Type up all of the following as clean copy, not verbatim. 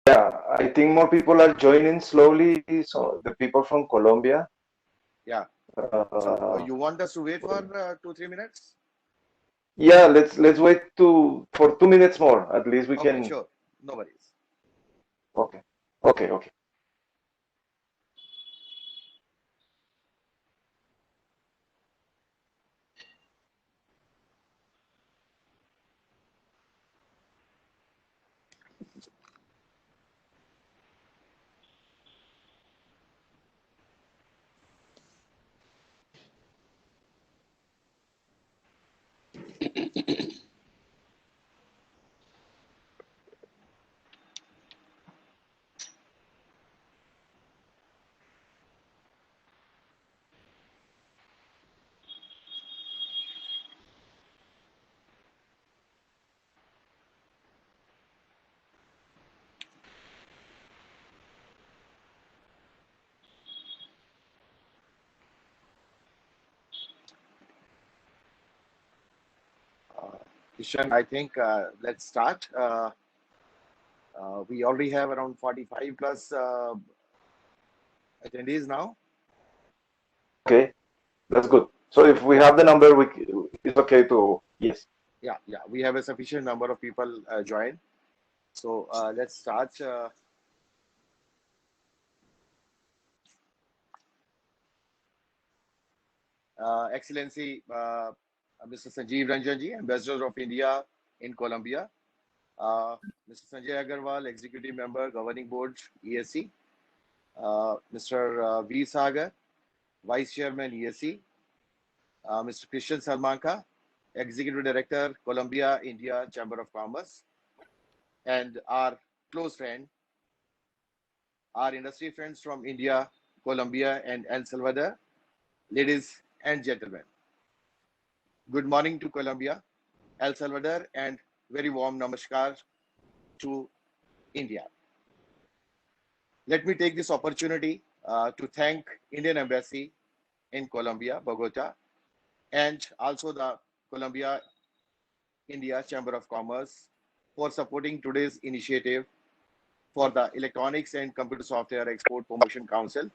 Yeah, I think more people are joining slowly. So the people from Colombia. Yeah. So Uh, you want us to wait for 2-3 minutes? yeah, let's wait for 2 minutes more. At least we Okay, can. sure. No worries. Okay, okay. Uh, Ishan, I think let's start. We already have around 45 plus attendees now. Okay, that's good. So if we Yeah, have the number, it's okay to yes. yeah. We have a sufficient number of people join. So let's start. Excellency, Mr. Sanjeev Ranjanji, Ambassador of India in Colombia. Mr. Sanjay Agarwal, Executive Member, Governing Board, ESC. Mr. V. Sagar, Vice Chairman, ESC. Mr. Christian Salmanka, Executive Director, Colombia, India Chamber of Commerce. And our close friend, our industry friends from India, Colombia, and El Salvador. Ladies and gentlemen, good morning to Colombia, El Salvador, and very warm namaskar to India. Let me take this opportunity to thank Indian Embassy in Colombia, Bogota, and also the Colombia India Chamber of Commerce for supporting today's initiative for the Electronics and Computer Software Export Promotion Council.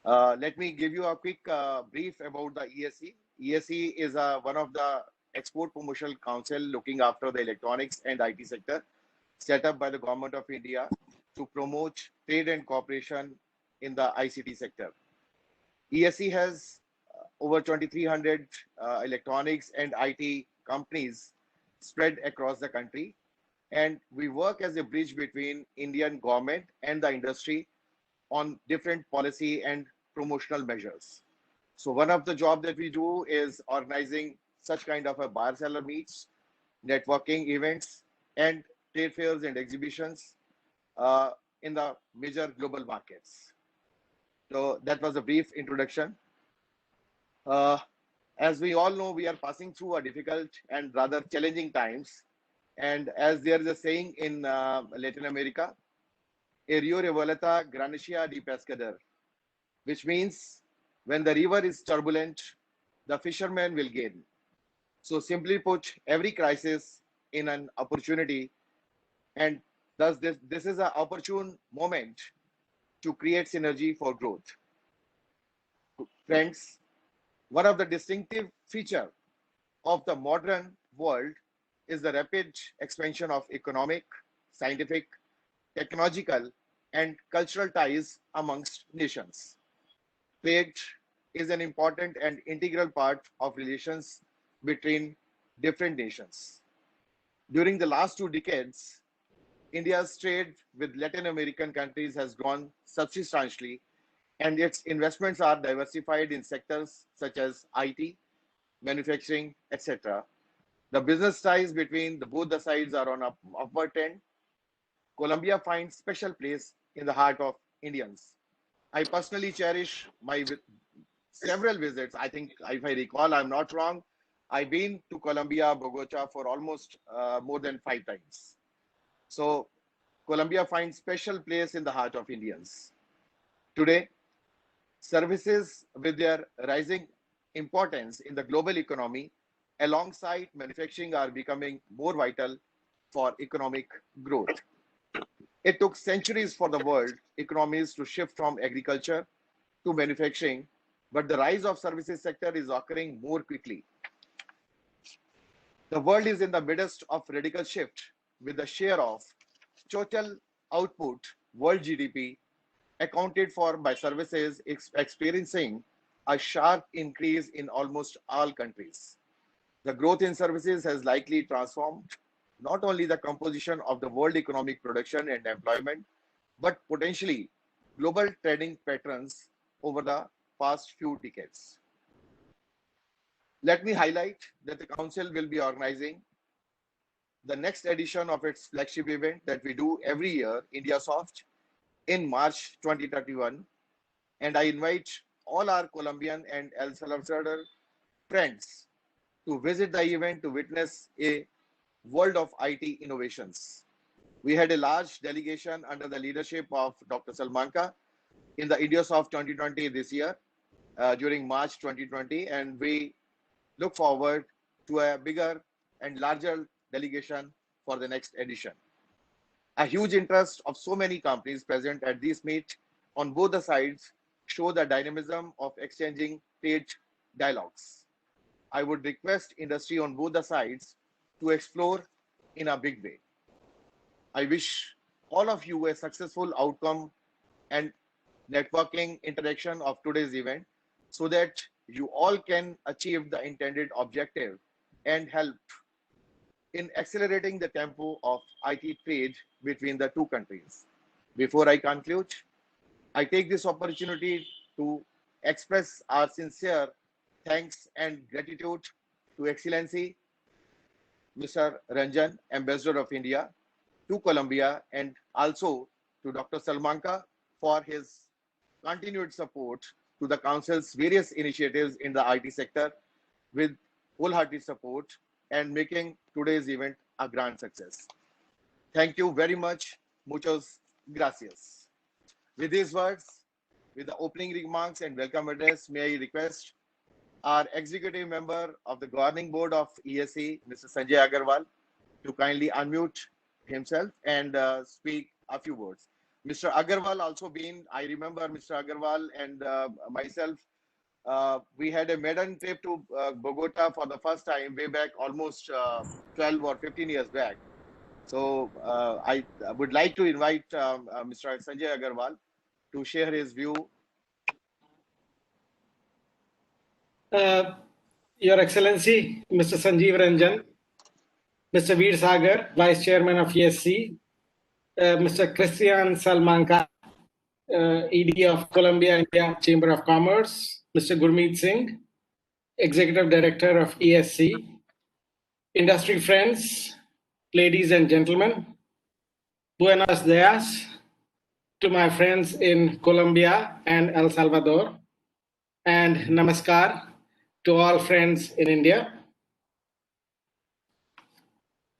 Let me give you a quick brief about the ESC. ESC is one of the export promotional council looking after the electronics and IT sector, set up by the government of India to promote trade and cooperation in the ICT sector. ESC has over 2,300 electronics and IT companies spread across the country, and we work as a bridge between Indian government and the industry on different policy and promotional measures. So one of the job that we do is organizing such kind of a buyer seller meets, networking events, and trade fairs and exhibitions uh, in the major global markets. So that was a brief introduction. Uh, as we all know, we are passing through a difficult and rather challenging times. And as there is a saying in Latin America, "E rio revolta granicia di pescador," which means when the river is turbulent, the fisherman will gain. So simply put, every crisis in an opportunity, and thus this is an opportune moment to create synergy for growth. Friends, one of the distinctive feature of the modern world is the rapid expansion of economic, scientific, technological, and cultural ties amongst nations. Trade is an important and integral part of relations between different nations. During the last 2 decades, India's trade with Latin American countries has grown substantially, and its investments are diversified in sectors such as IT, manufacturing, etc. The business ties between both the sides are on upward trend. Colombia finds special place in the heart of Indians. I personally cherish my several visits. I think, if I recall, I'm not wrong. I've been to Colombia, Bogota for almost more than 5 times. So Colombia finds special place in the heart of Indians. Today, services with their rising importance in the global economy alongside manufacturing are becoming more vital for economic growth. It took centuries for the world economies to shift from agriculture to manufacturing, but the rise of services sector is occurring more quickly. The world is in the midst of radical shift with the share of total output world GDP accounted for by services experiencing a sharp increase in almost all countries. The growth in services has likely transformed not only the composition of the world economic production and employment, but potentially global trading patterns over the past few decades. Let me highlight that the Council will be organizing the next edition of its flagship event that we do every year, India Soft, in March 2031. And I invite all our Colombian and El Salvador friends to visit the event to witness a world of IT innovations. We had a large delegation under the leadership of Dr. Salmanka in the IndiaSoft 2020 this year during March 2020, and we look forward to a bigger and larger delegation for the next edition. A huge interest of so many companies present at this meet on both the sides show the dynamism of exchanging trade dialogues. I would request industry on both the sides to explore in a big way. I wish all of you a successful outcome and networking interaction of today's event so that you all can achieve the intended objective and help in accelerating the tempo of IT trade between the two countries. Before I conclude, I take this opportunity to express our sincere thanks and gratitude to Excellency Mr. Ranjan, Ambassador of India to Colombia, and also to Dr. Salmanka for his continued support to the Council's various initiatives in the IT sector with wholehearted support and making today's event a grand success. Thank you very much. Muchos gracias. With these words, with the opening remarks and welcome address, may I request our executive member of the governing board of ESC, Mr. Sanjay Agarwal, to kindly unmute himself and speak a few words. Mr. Agarwal also been, I remember Mr. Agarwal and myself, we had a maiden trip to Bogota for the first time way back almost 12 or 15 years back. So I would like to invite Mr. Sanjay Agarwal to share his view. Your Excellency, Mr. Sanjeev Ranjan, Mr. Veer Sagar, Vice Chairman of ESC, Mr. Christian Salmanka, ED of Colombia India Chamber of Commerce, Mr. Gurmeet Singh, Executive Director of ESC, industry friends, ladies and gentlemen, buenos dias to my friends in Colombia and El Salvador, and namaskar to all friends in India.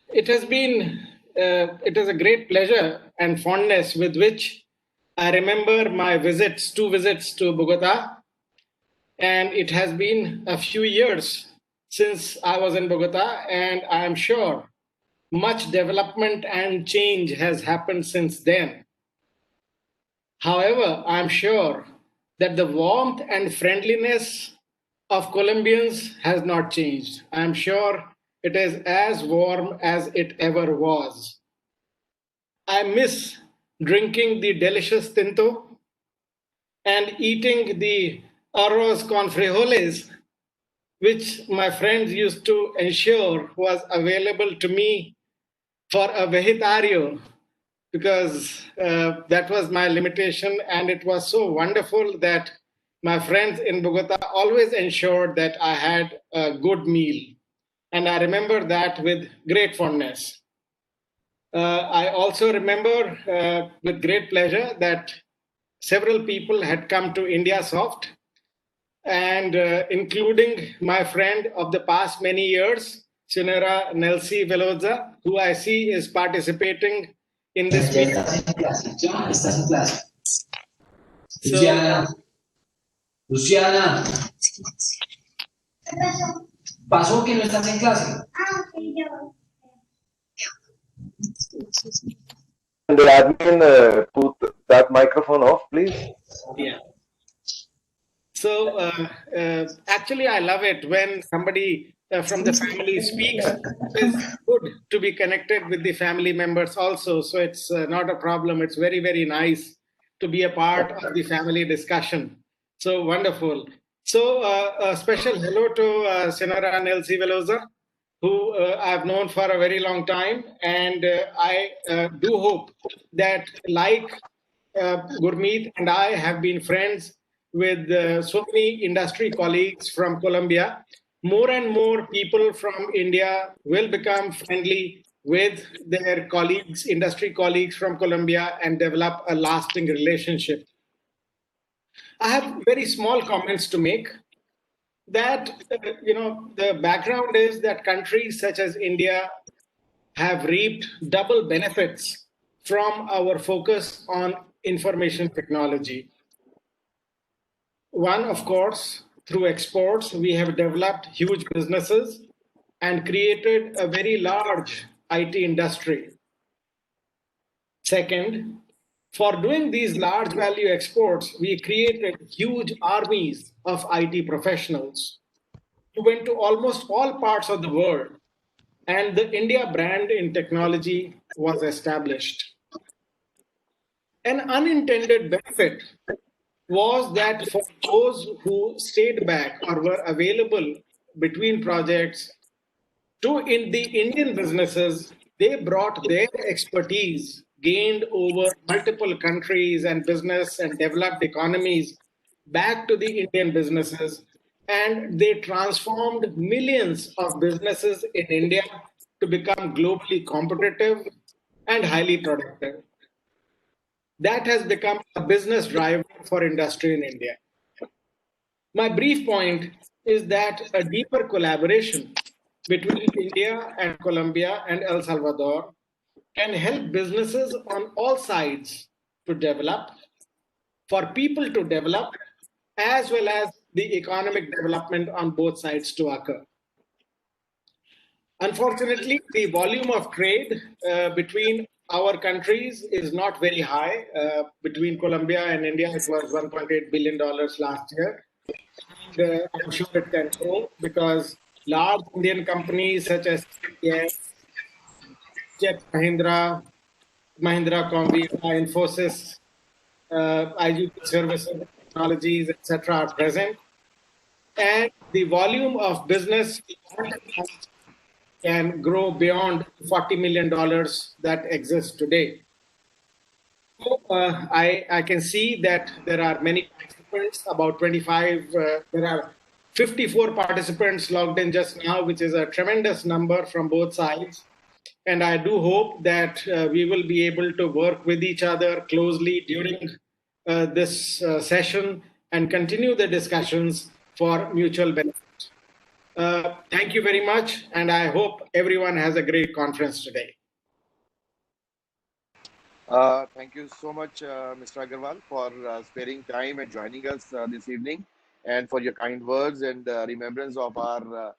It is a great pleasure and fondness with which I remember my two visits to Bogota, and it has been a few years since I was in Bogota, and I am sure much development and change has happened since then. However, I'm sure that the warmth and friendliness of Colombians has not changed. I'm sure it is as warm as it ever was. I miss drinking the delicious tinto and eating the arroz con frijoles, which my friends used to ensure was available to me for a vegetario, because that was my limitation, and it was so wonderful that my friends in Bogota always ensured that I had a good meal. And I remember that with great fondness. I also remember with great pleasure that several people had come to India Soft, and including my friend of the past many years, Senora Nelsie Veloza, who I see is participating in this meeting. Estás en clase. Luciana, pasó que no estás en clase. And the admin, put that microphone off, please. Yeah. So actually, I love it when somebody from the family speaks. It's good to be connected with the family members also. So it's not a problem. It's very, very nice to be a part of the family discussion. So wonderful. So a special hello to Senora Nelsie Veloza, who I've known for a very long time. And I do hope that, like Gurmeet and I have been friends with so many industry colleagues from Colombia. More and more people from India will become friendly with their colleagues, industry colleagues from Colombia, and develop a lasting relationship. I have very small comments to make. That the background is that countries such as India have reaped double benefits from our focus on information technology. One, of course, through exports, we have developed huge businesses and created a very large IT industry. Second, for doing these large value exports, we created huge armies of IT professionals who went to almost all parts of the world, and the India brand in technology was established. An unintended benefit was that for those who stayed back or were available between projects to in the Indian businesses, they brought their expertise gained over multiple countries and business and developed economies back to the Indian businesses, and they transformed millions of businesses in India to become globally competitive and highly productive. That has become a business driver for industry in India. My brief point is that a deeper collaboration between India and Colombia and El Salvador can help businesses on all sides to develop, for people to develop, as well as the economic development on both sides to occur. Unfortunately, the volume of trade between our countries is not very high. Between Colombia and India, it was $1.8 billion last year. And I'm sure it can grow because large Indian companies such as yes, Jet Mahindra, Mahindra Combi, Infosys, IGP Services, Technologies, etc., are present. And the volume of business can grow beyond $40 million that exists today. So, I can see that there are many participants, about 25, there are 54 participants logged in just now, which is a tremendous number from both sides. And I do hope that we will be able to work with each other closely during this session and continue the discussions for mutual benefit. Thank you very much, and I hope everyone has a great conference today. Thank you so much, Mr. Agarwal, for sparing time and joining us this evening, and for your kind words and remembrance of our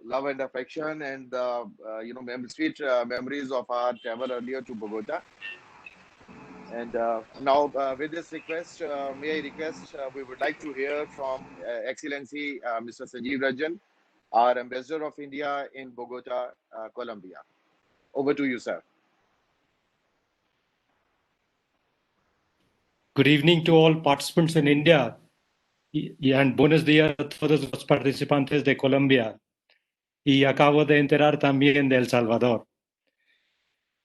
love and affection, and sweet memories of our travel earlier to Bogota. And now, with this request, may I request we would like to hear from Excellency Mr. Sanjeev Ranjan, our Ambassador of India in Bogota, Colombia. Over to you, sir. Good evening to all participants in India and buenos días a todos los participantes de Colombia. Y acabo de enterar también de El Salvador.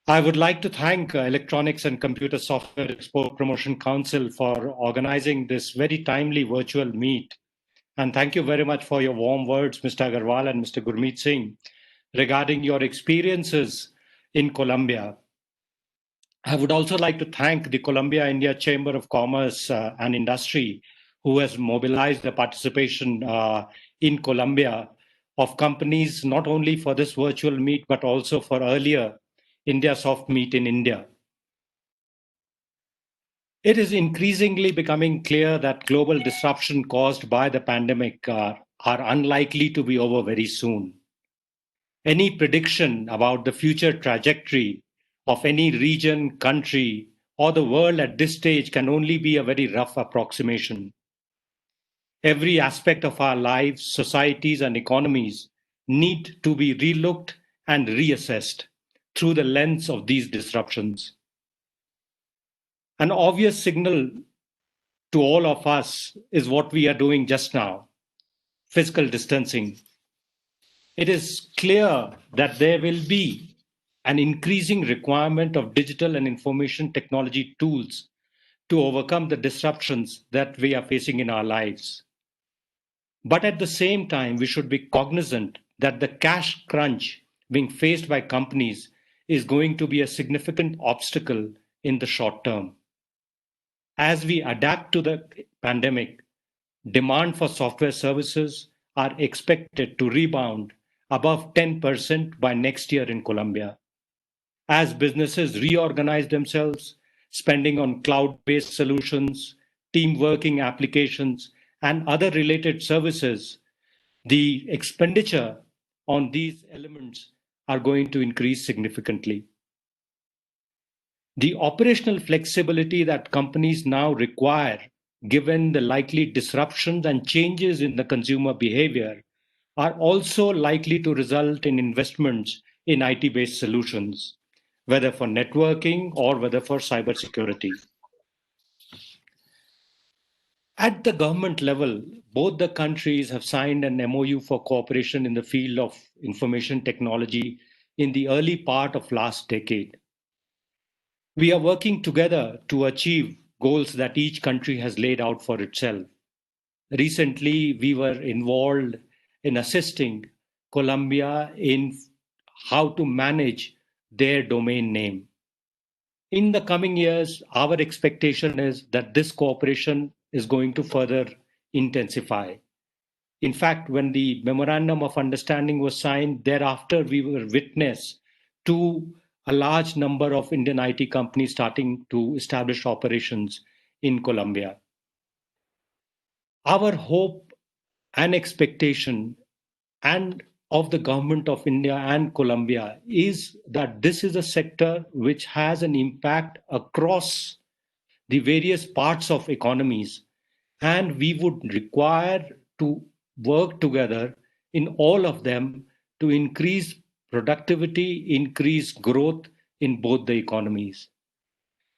I would like to thank Electronics and Computer Software Export Promotion Council for organizing this very timely virtual meet. And thank you very much for your warm words, Mr. Agarwal and Mr. Gurmeet Singh, regarding your experiences in Colombia. I would also like to thank the Colombia-India Chamber of Commerce and Industry, who has mobilized the participation in Colombia of companies, not only for this virtual meet, but also for earlier India Soft Meet in India. It is increasingly becoming clear that global disruption caused by the pandemic are unlikely to be over very soon. Any prediction about the future trajectory of any region, country, or the world at this stage can only be a very rough approximation. Every aspect of our lives, societies, and economies need to be relooked and reassessed through the lens of these disruptions. An obvious signal to all of us is what we are doing just now: physical distancing. It is clear that there will be an increasing requirement of digital and information technology tools to overcome the disruptions that we are facing in our lives. But at the same time, we should be cognizant that the cash crunch being faced by companies is going to be a significant obstacle in the short term. As we adapt to the pandemic, demand for software services are expected to rebound above 10% by next year in Colombia. As businesses reorganize themselves, spending on cloud-based solutions, team working applications, and other related services, the expenditure on these elements are going to increase significantly. The operational flexibility that companies now require, given the likely disruptions and changes in the consumer behavior, are also likely to result in investments in IT-based solutions, whether for networking or whether for cybersecurity. At the government level, both the countries have signed an MOU for cooperation in the field of information technology in the early part of last decade. We are working together to achieve goals that each country has laid out for itself. Recently, we were involved in assisting Colombia in how to manage their domain name. In the coming years, our expectation is that this cooperation is going to further intensify. In fact, when the Memorandum of Understanding was signed, thereafter we were witness to a large number of Indian IT companies starting to establish operations in Colombia. Our hope and expectation and of the government of India and Colombia is that this is a sector which has an impact across the various parts of economies, and we would require to work together in all of them to increase productivity, increase growth in both the economies.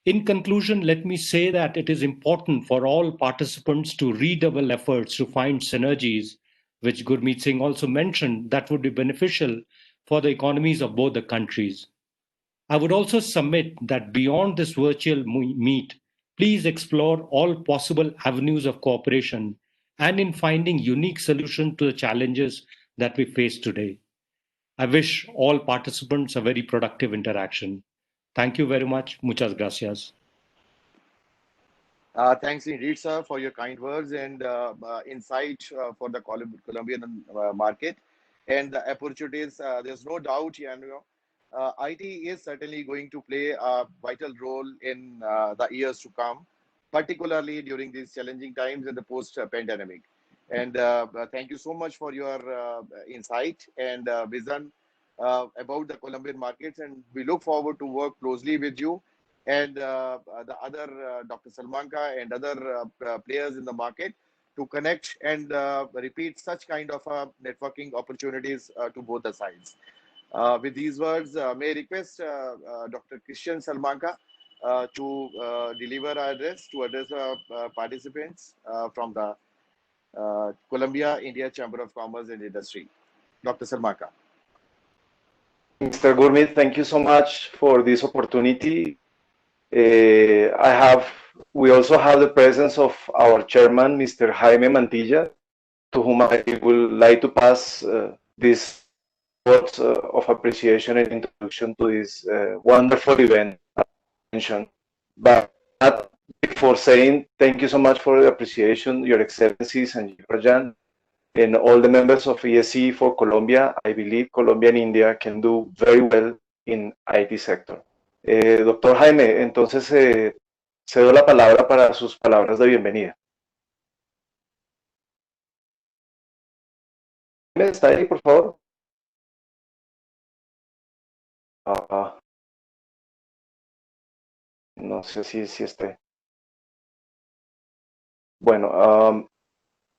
In conclusion, let me say that it is important for all participants to redouble efforts to find synergies, which Gurmeet Singh also mentioned, that would be beneficial for the economies of both the countries. I would also submit that beyond this virtual meet, please explore all possible avenues of cooperation and in finding unique solutions to the challenges that we face today. I wish all participants a very productive interaction. Thank you very much. Muchas gracias. Thanks indeed, sir, for your kind words and insight for the Colombian market and the opportunities. There's no doubt, IT is certainly going to play a vital role in the years to come, particularly during these challenging times in the post-pandemic. And thank you so much for your insight and vision about the Colombian markets. And we look forward to work closely with you and the other Dr. Salmanka and other players in the market to connect and repeat such kind of networking opportunities to both the sides. With these words, may I request Dr. Christian Salmanka to deliver our address to address participants from the Colombia India Chamber of Commerce and Industry. Dr. Salmanka. Mr. Gurmeet, thank you so much for this opportunity. We also have the presence of our chairman, Mr. Jaime Mantilla, to whom I would like to pass this words of appreciation and introduction to this wonderful event. But before saying thank you so much for the appreciation, Your Excellencies and Rajan, and all the members of ESC for Colombia, I believe Colombia and India can do very well in IT sector. Doctor Jaime, entonces cedo la palabra para sus palabras de bienvenida. Jaime, ¿está ahí, por favor? No sé si esté. Bueno,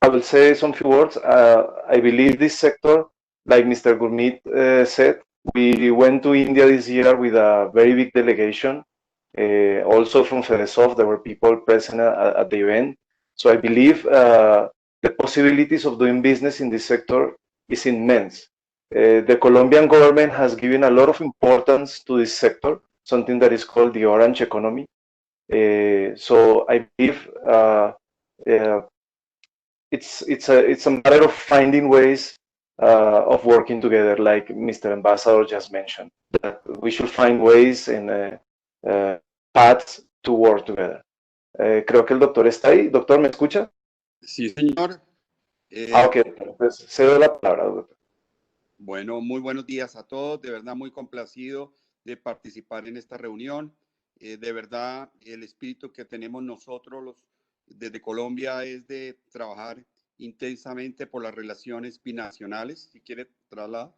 I will say some few words. I believe this sector, like Mr. Gurmeet said, we went to India this year with a very big delegation. Also from FEDESOF, there were people present at the event. So I believe the possibilities of doing business in this sector is immense. The Colombian government has given a lot of importance to this sector, something that is called the orange economy. So I believe it's a matter of finding ways of working together, like Mr. Ambassador just mentioned. That we should find ways and paths to work together. Creo que el doctor está ahí. Doctor, ¿me escucha? Sí, señor. Ok, pues cedo la palabra, doctor. Bueno, muy buenos días a todos. De verdad, muy complacido de participar en esta reunión. De verdad, el espíritu que tenemos nosotros desde Colombia es de trabajar intensamente por las relaciones binacionales. Si quiere, trasladar.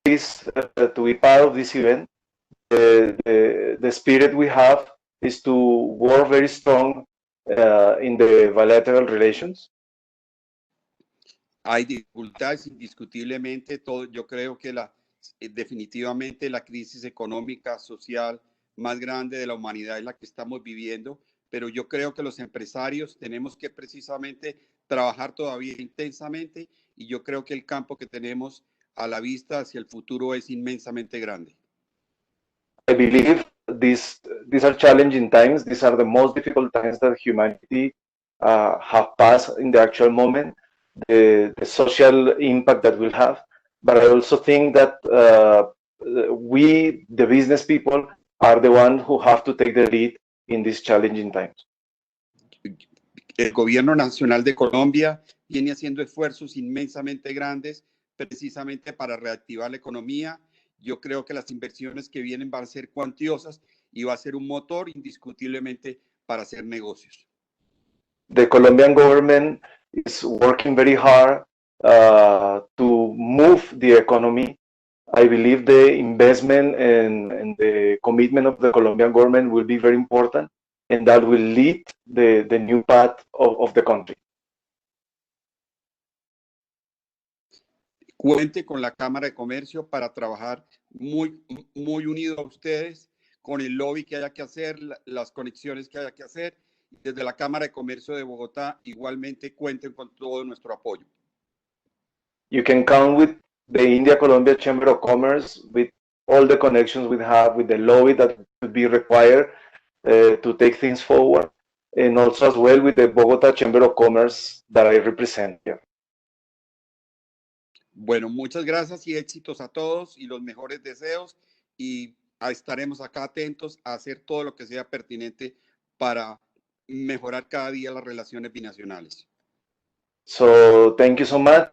To be part of this event, the spirit we have is to work very strong in the bilateral relations. Hay dificultades indiscutiblemente. Yo creo que definitivamente la crisis económica, social más grande de la humanidad es la que estamos viviendo, pero yo creo que los empresarios tenemos que precisamente trabajar todavía intensamente y yo creo que el campo que tenemos a la vista hacia el futuro es inmensamente grande. I believe these are challenging times. These are the most difficult times that humanity have passed in the actual moment. The social impact that we'll have, but I also think that we, the business people, are the ones who have to take the lead in these challenging times. El gobierno nacional de Colombia viene haciendo esfuerzos inmensamente grandes precisamente para reactivar la economía. Yo creo que las inversiones que vienen van a ser cuantiosas y va a ser un motor indiscutiblemente para hacer negocios. The Colombian government is working very hard to move the economy. I believe the investment and the commitment of the Colombian government will be very important, and that will lead the new path of the country. Cuente con la Cámara de Comercio para trabajar muy unido a ustedes, con el lobby que haya que hacer, las conexiones que haya que hacer. Desde la Cámara de Comercio de Bogotá, igualmente cuenten con todo nuestro apoyo. You can count with the India-Colombia Chamber of Commerce, with all the connections we have, with the lobby that would be required to take things forward, and also as well with the Bogota Chamber of Commerce that I represent here. Bueno, muchas gracias y éxitos a todos y los mejores deseos y estaremos acá atentos a hacer todo lo que sea pertinente para mejorar cada día las relaciones binacionales. So thank you so much.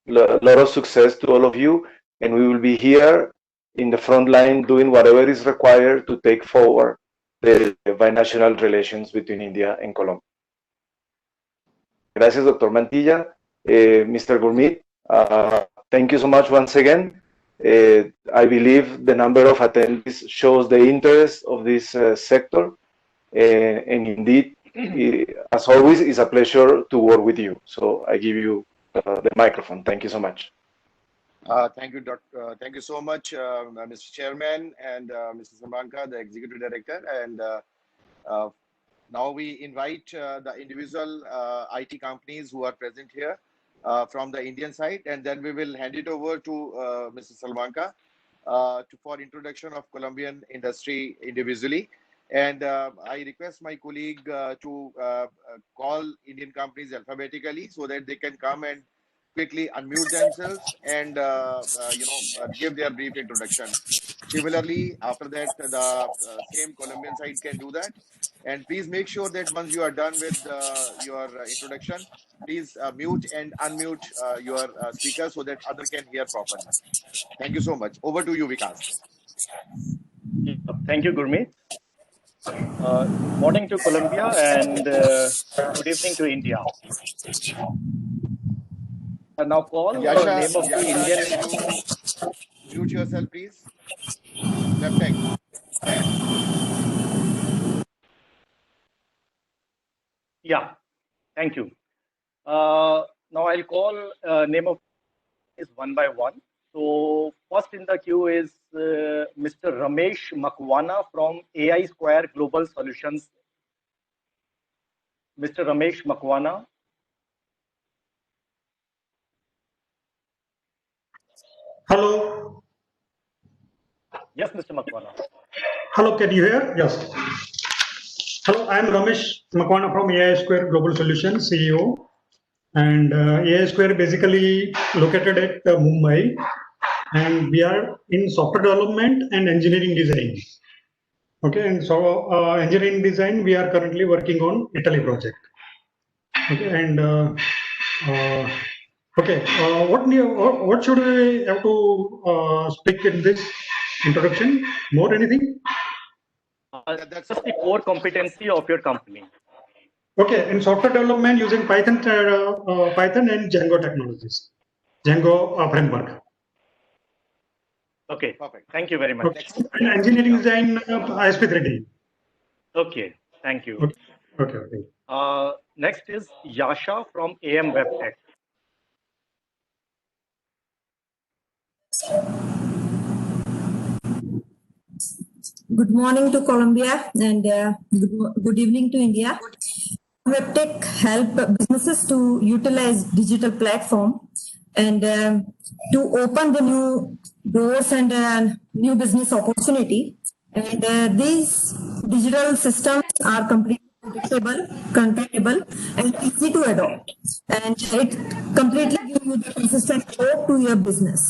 A lot of success to all of you, and we will be here in the front line doing whatever is required to take forward the binational relations between India and Colombia. Gracias, Dr. Mantilla. Mr. Gurmeet, thank you so much once again. I believe the number of attendees shows the interest of this sector, and indeed, as always, it's a pleasure to work with you. So I give you the microphone. Thank you so much. Thank you, Doctor. Thank you so much, Mr. Chairman and Mr. Samanka, the Executive Director. And now we invite the individual IT companies who are present here from the Indian side, and then we will hand it over to Mr. Salmanka for introduction of Colombian industry individually. And I request my colleague to call Indian companies alphabetically so that they can come and quickly unmute themselves and give their brief introduction. Similarly, after that, the same Colombian side can do that. And please make sure that once you are done with your introduction, please mute and unmute your speaker so that other can hear properly. Thank you so much. Over to you, Vikas. Thank you, Gurmeet. Good morning to Colombia and good evening to India. I now call the name of the Indian. Can you mute yourself, please? WebTech. Yeah, thank you. Now I'll call name of is one by one. So first in the queue is Mr. Ramesh Makwana from AI Square Global Solutions. Mr. Ramesh Makwana. Hello. Yes, Mr. Makwana. Hello, can you hear? Yes. Hello, I'm Ramesh Makwana from AI Square Global Solutions, CEO. And AI Square basically located at Mumbai. And we are in software development and engineering design. Okay, and so engineering design, we are currently working on Italy project. Okay, and what should we have to speak in this introduction? More anything? That's the core competency of your company. Okay, in software development using Python and Django technologies, Django framework. Okay, Perfect. thank you very much. Okay. And engineering design ISP3D. Okay, thank you. Okay. Next is Yasha from AM WebTech. Good morning to Colombia and good evening to India. WebTech help businesses to utilize digital platform and to open the new doors and new business opportunity. And these digital systems are completely predictable, controllable, and easy to adopt. And it completely gives you the consistent growth to your business.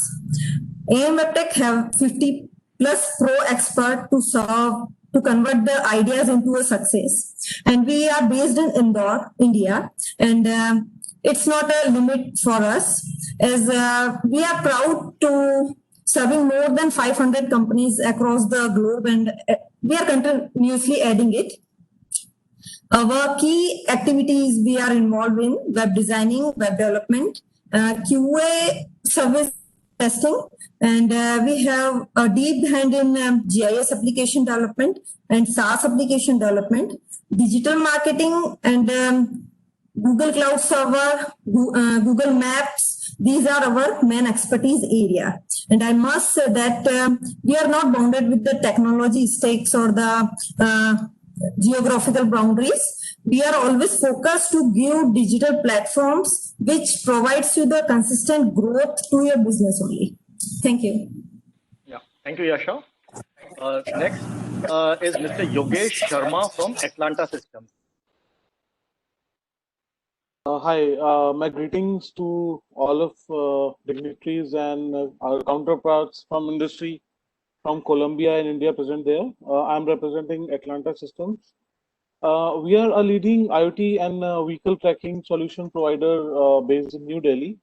AM WebTech have 50 plus pro expert to convert the ideas into a success. And we are based in Indore, India, and it's not a limit for us as we are proud to serving more than 500 companies across the globe, and we are continuously adding it. Our key activities we are involved in web designing, web development, QA service testing, and we have a deep hand in GIS application development and SaaS application development, digital marketing, and Google Cloud Server, Google Maps. These are our main expertise area. And I must say that we are not bounded with the technology stakes or the geographical boundaries. We are always focused to give digital platforms which provides you the consistent growth to your business only. Thank you. Yeah, thank you, Yasha. Next is Mr. Yogesh Sharma from Atlanta Systems. Hi, my greetings to all of dignitaries and our counterparts from industry from Colombia and India present there. I'm representing Atlanta Systems. We are a leading IoT and vehicle tracking solution provider based in New Delhi.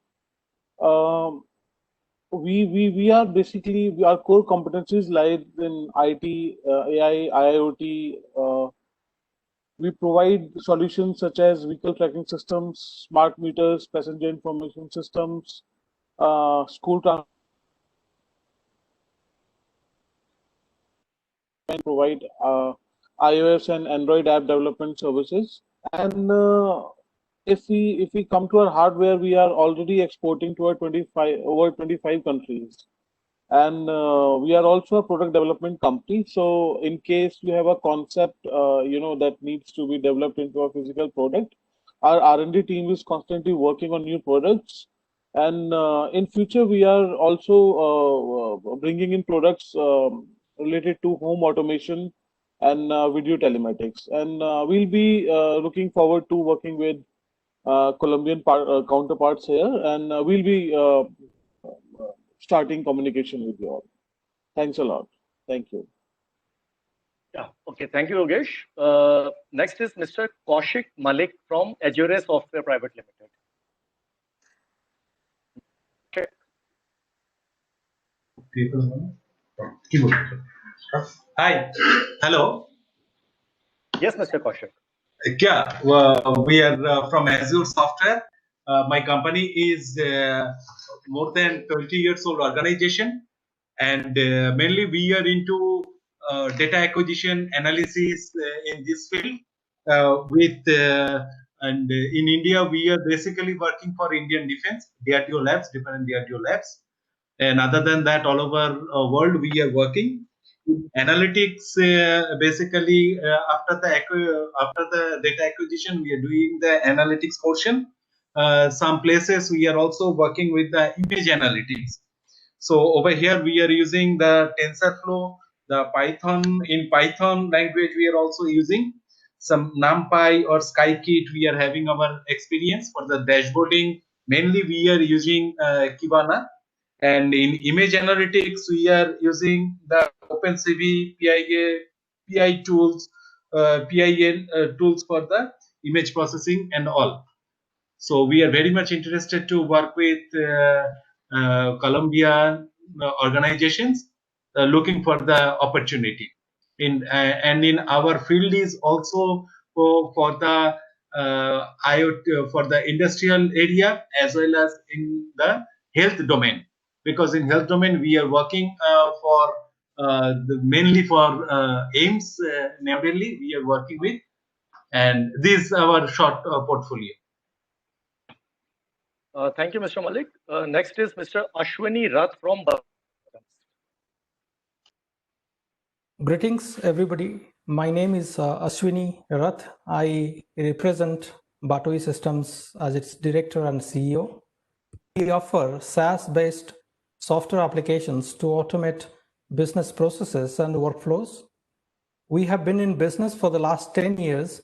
We are basically, our core competencies lie in IT, AI, IoT. We provide solutions such as vehicle tracking systems, smart meters, passenger information systems, school transport. And provide iOS and Android app development services. And if we come to our hardware, we are already exporting to over 25 countries. And we are also a product development company. So in case you have a concept, that needs to be developed into a physical product, our R&D team is constantly working on new products. And in future, we are also bringing in products related to home automation and video telematics. And we'll be looking forward to working with Colombian counterparts here, and we'll be starting communication with you all. Thanks a lot. Thank you. Yeah, okay, thank you, Yogesh. Next is Mr. Kaushik Malik from Azure Software Private Limited. Hi, hello. Yes, Mr. Kaushik. Yeah, we are from Azure Software. My company is more than 20 years old organization. and mainly we are into data acquisition analysis in this field. And in India, we are basically working for Indian Defense, DRDO labs, different DRDO labs. And other than that, all over world, we are working. Analytics, basically, after the data acquisition, we are doing the analytics portion. Some places we are also working with the image analytics. So over here we are using the TensorFlow, the Python. In Python language, we are also using some NumPy or Scikit. We are having our experience for the dashboarding. Mainly we are using Kibana. And in image analytics, we are using the OpenCV, PI tools, PIN tools for the image processing and all. So we are very much interested to work with Colombia organizations looking for the opportunity. And in our field is also for the IoT, for the industrial area as well as in the health domain. Because in health domain we are working mainly for AIMS, namely we are working with, and this is our short portfolio. Thank you, Mr. Malik. Next is Mr. Ashwini Rath from Greetings, everybody. My name is Ashwini Rath. I represent Batoi Systems as its director and CEO. We offer SaaS-based software applications to automate business processes and workflows. We have been in business for the last 10 years.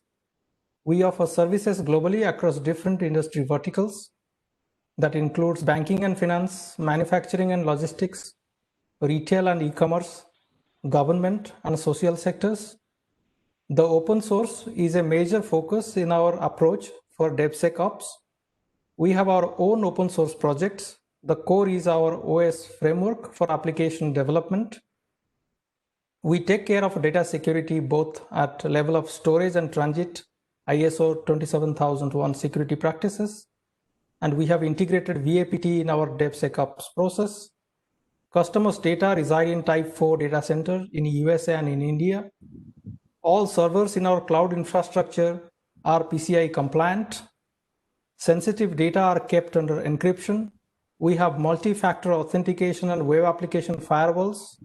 We offer services globally across different industry verticals. That includes banking and finance, manufacturing and logistics, retail and e-commerce, government and social sectors. The open source is a major focus in our approach for DevSecOps. We have our own open source projects. The core is our OS framework for application development. We take care of data security both at level of storage and transit, ISO 27001 security practices. And we have integrated VAPT in our DevSecOps process. Customers' data reside in Type 4 data center in USA and in India. All servers in our cloud infrastructure are PCI compliant. Sensitive data are kept under encryption. We have multi-factor authentication and web application firewalls.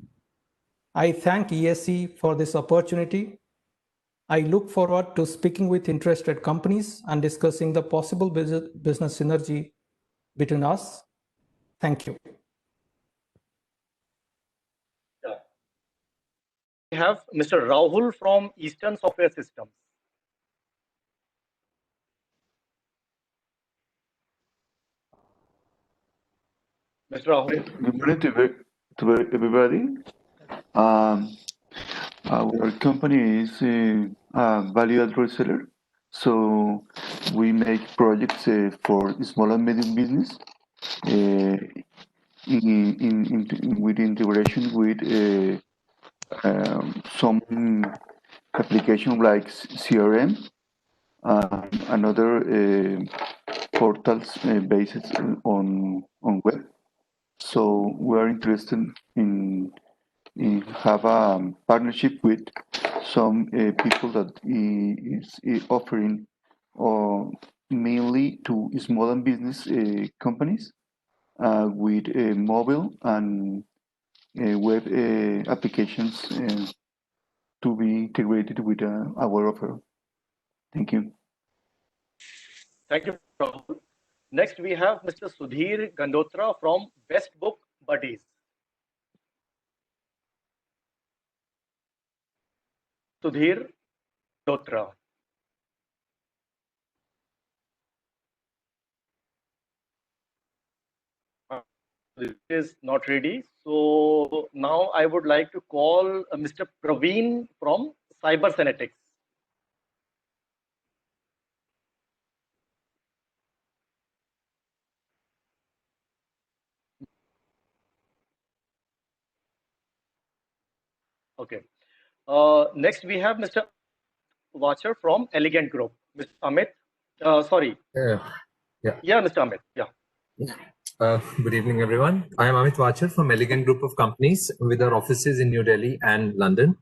I thank ESC for this opportunity. I look forward to speaking with interested companies and discussing the possible business synergy between us. Thank you. We have Mr. Rahul from Eastern Software Systems. Mr. Rahul. Good morning to everybody. Our company is a value-added reseller, so we make projects for small and medium business with integration with some application like CRM and other portals based on web. So we are interested in have a partnership with some people that is offering mainly to small and business companies with mobile and web applications to be integrated with our offer. Thank you. Thank you, Rahul. Next, we have Mr. Sudhir Gandotra from Bestbook Buddies. Sudhir Gandotra. This is not ready. So now I would like to call Mr. Praveen from Cybersynetics. Okay. Next, we have Mr. Watcher from Elegant Group. Mr. Amit, sorry. Yeah, Mr. Amit. Yeah. Good evening, everyone. I am Amit Vachar from Elegant Group of Companies with our offices in New Delhi and London.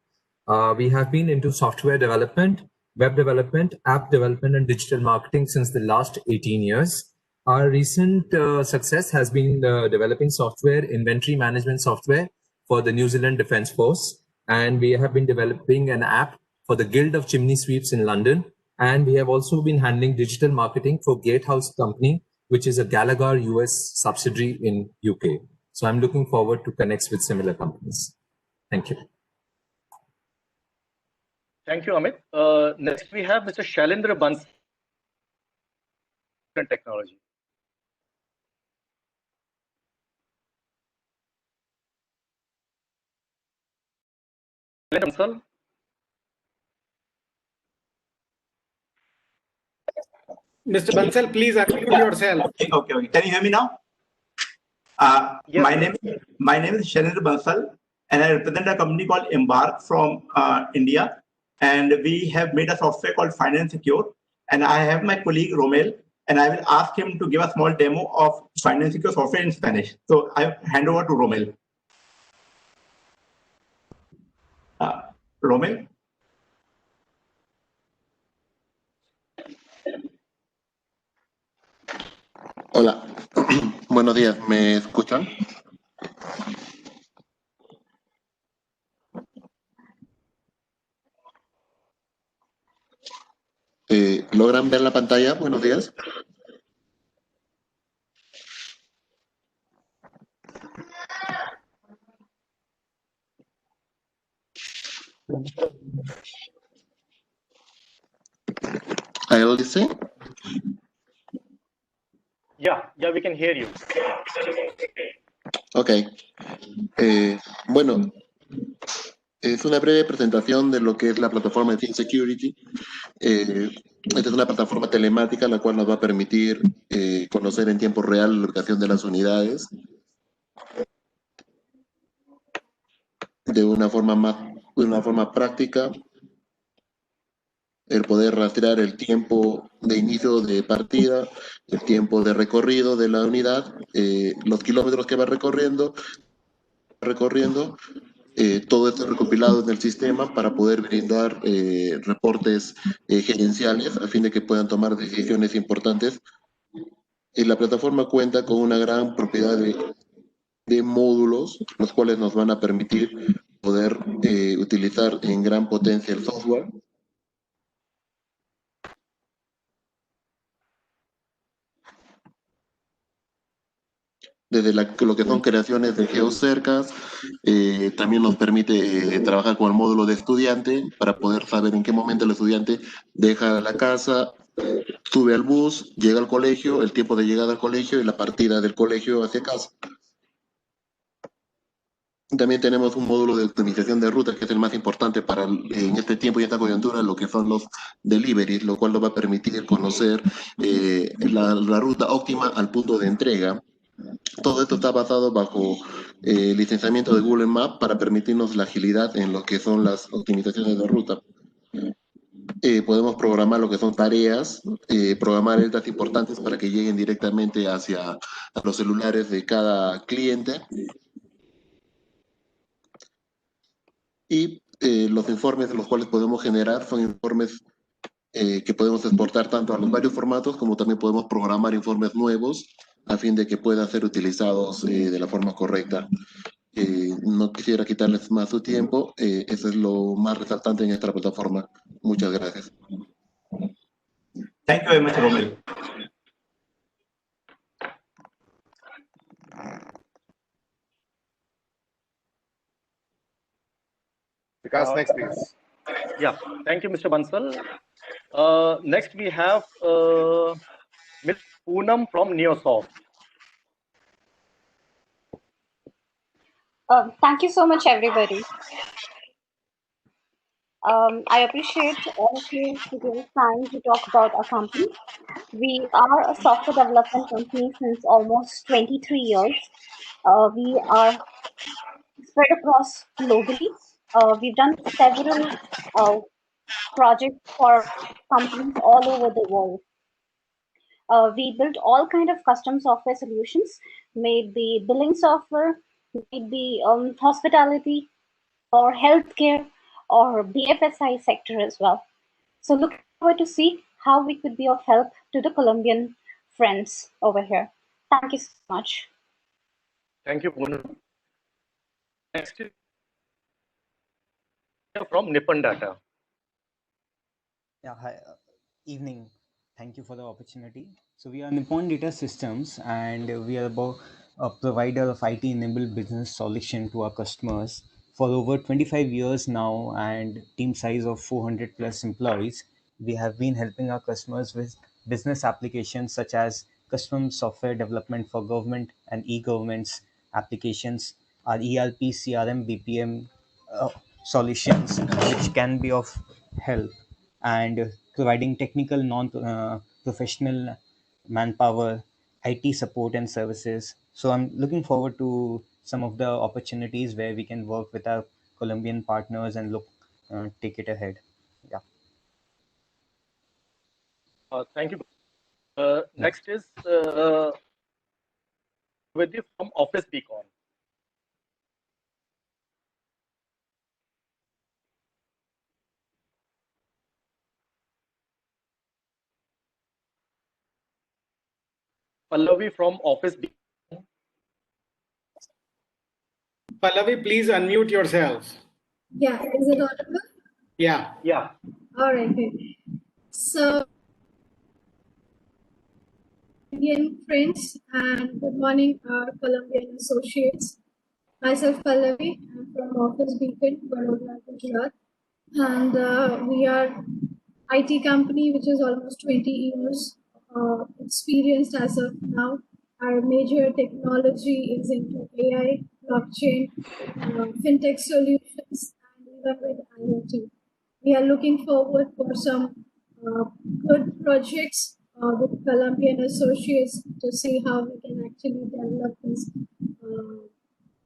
We have been into software development, web development, app development, and digital marketing since the last 18 years. Our recent success has been developing software, inventory management software for the New Zealand Defence Force. And we have been developing an app for the Guild of Chimney Sweeps in London. And we have also been handling digital marketing for Gatehouse Company, which is a Gallagher US subsidiary in UK. So I'm looking forward to connect with similar companies. Thank you. Thank you, Amit. Next, we have Mr. Shailendra Bansal, Technology. Bansal. Mr. Bansal, please unmute yourself. Okay. Can you hear me now? Yes, my name is Shailendra Bansal, and I represent a company called Embark from India. And we have made a software called Finance Secure. And I have my colleague Romel, and I will ask him to give a small demo of Finance Secure software in Spanish. So I hand over to Romel. Romel. Hola, buenos días, ¿me escuchan? ¿Logran ver la pantalla? Buenos días. ¿Hay algo dice? Yeah, we can hear you. Ok. Bueno, es una breve presentación de lo que es la plataforma de Think Security. Esta es una plataforma telemática la cual nos va a permitir conocer en tiempo real la ubicación de las unidades de una forma práctica, el poder rastrear el tiempo de inicio de partida, el tiempo de recorrido de la unidad, los kilómetros que va recorriendo, todo esto recopilado en el sistema para poder brindar reportes gerenciales a fin de que puedan tomar decisiones importantes. La plataforma cuenta con una gran propiedad de módulos, los cuales nos van a permitir poder utilizar en gran potencia el software. Desde lo que son creaciones de geocercas, también nos permite trabajar con el módulo de estudiante para poder saber en qué momento el estudiante deja la casa, sube al bus, llega al colegio, el tiempo de llegada al colegio y la partida del colegio hacia casa. También tenemos un módulo de optimización de rutas, que es el más importante para en este tiempo y esta coyuntura, lo que son los deliveries, lo cual nos va a permitir conocer la ruta óptima al punto de entrega. Todo esto está basado bajo el licenciamiento de Google Maps para permitirnos la agilidad en lo que son las optimizaciones de ruta. Podemos programar lo que son tareas, programar alertas importantes para que lleguen directamente hacia los celulares de cada cliente. Y los informes de los cuales podemos generar son informes que podemos exportar tanto a los varios formatos como también podemos programar informes nuevos a fin de que puedan ser utilizados de la forma correcta. No quisiera quitarles más su tiempo, eso es lo más resaltante en esta plataforma. Muchas gracias. Thank you very much, Romel. Vikas, next, please. Yeah, thank you, Mr. Bansal. Next, we have Ms. Poonam from Neosoft. Thank you so much, everybody. I appreciate all of you taking time to talk about our company. We are a software development company since almost 23 years. We are spread across globally. We've done several projects for companies all over the world. We built all kind of custom software solutions, maybe billing software, maybe hospitality or healthcare or BFSI sector as well. So look forward to see how we could be of help to the Colombian friends over here. Thank you so much. Thank you, Poonam. Next is from Nippon Data. Yeah, hi. Evening. Thank you for the opportunity. So we are Nippon Data Systems, and we are about a provider of IT-enabled business solution to our customers for over 25 years now, and team size of 400 plus employees. We have been helping our customers with business applications such as custom software development for government and e-governments applications, our ERP, CRM, BPM solutions, which can be of help, and providing technical non-professional manpower, IT support and services. So I'm looking forward to some of the opportunities where we can work with our Colombian partners and take it ahead. Yeah. Thank you. Next is with you from Office Beacon. Pallavi from Office Beacon. Pallavi, please unmute yourself. Yeah, is it audible? Yeah. Yeah. All right, good. So, Indian friends, and good morning, our Colombian associates. Myself, Pallavi, I'm from Office Beacon, Vadodara, Gujarat, and we are IT company which is almost 20 years experienced as of now. Our major technology is into AI, blockchain, fintech solutions, and even with IoT. We are looking forward for some good projects with Colombian associates to see how we can actually develop this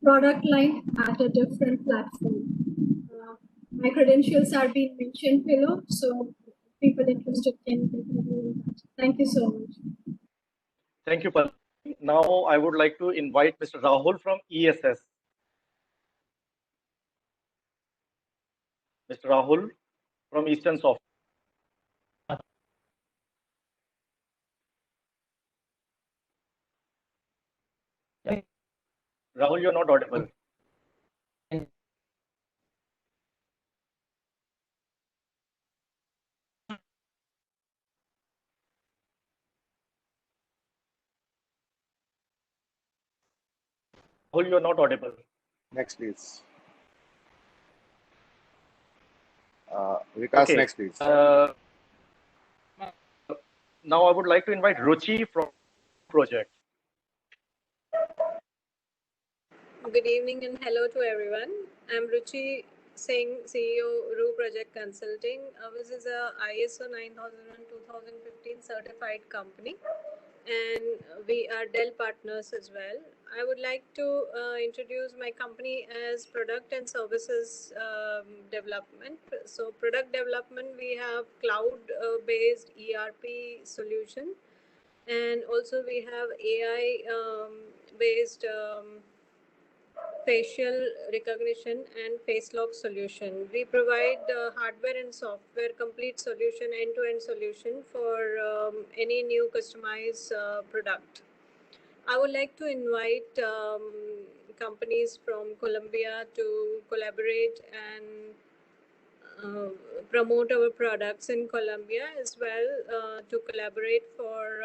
product line at a different platform. My credentials are being mentioned below, so people interested can definitely do that. Thank you so much. Thank you, Pallavi. Now I would like to invite Mr. Rahul from ESS. Mr. Rahul from Eastern Software. Rahul, you're not audible. Rahul, you're not audible. Next, please. Vikas, Okay. next, please. Now I would like to invite Ruchi from project. Good evening and hello to everyone. I'm Ruchi Singh, CEO, RU Project Consulting. Ours is a ISO 9000 and 2015 certified company, and we are Dell partners as well. I would like to introduce my company as product and services development. So product development, we have cloud-based ERP solution, and also we have AI-based facial recognition and face lock solution. We provide hardware and software complete solution, end-to-end solution for any new customized product. I would like to invite companies from Colombia to collaborate and promote our products in Colombia, as well to collaborate for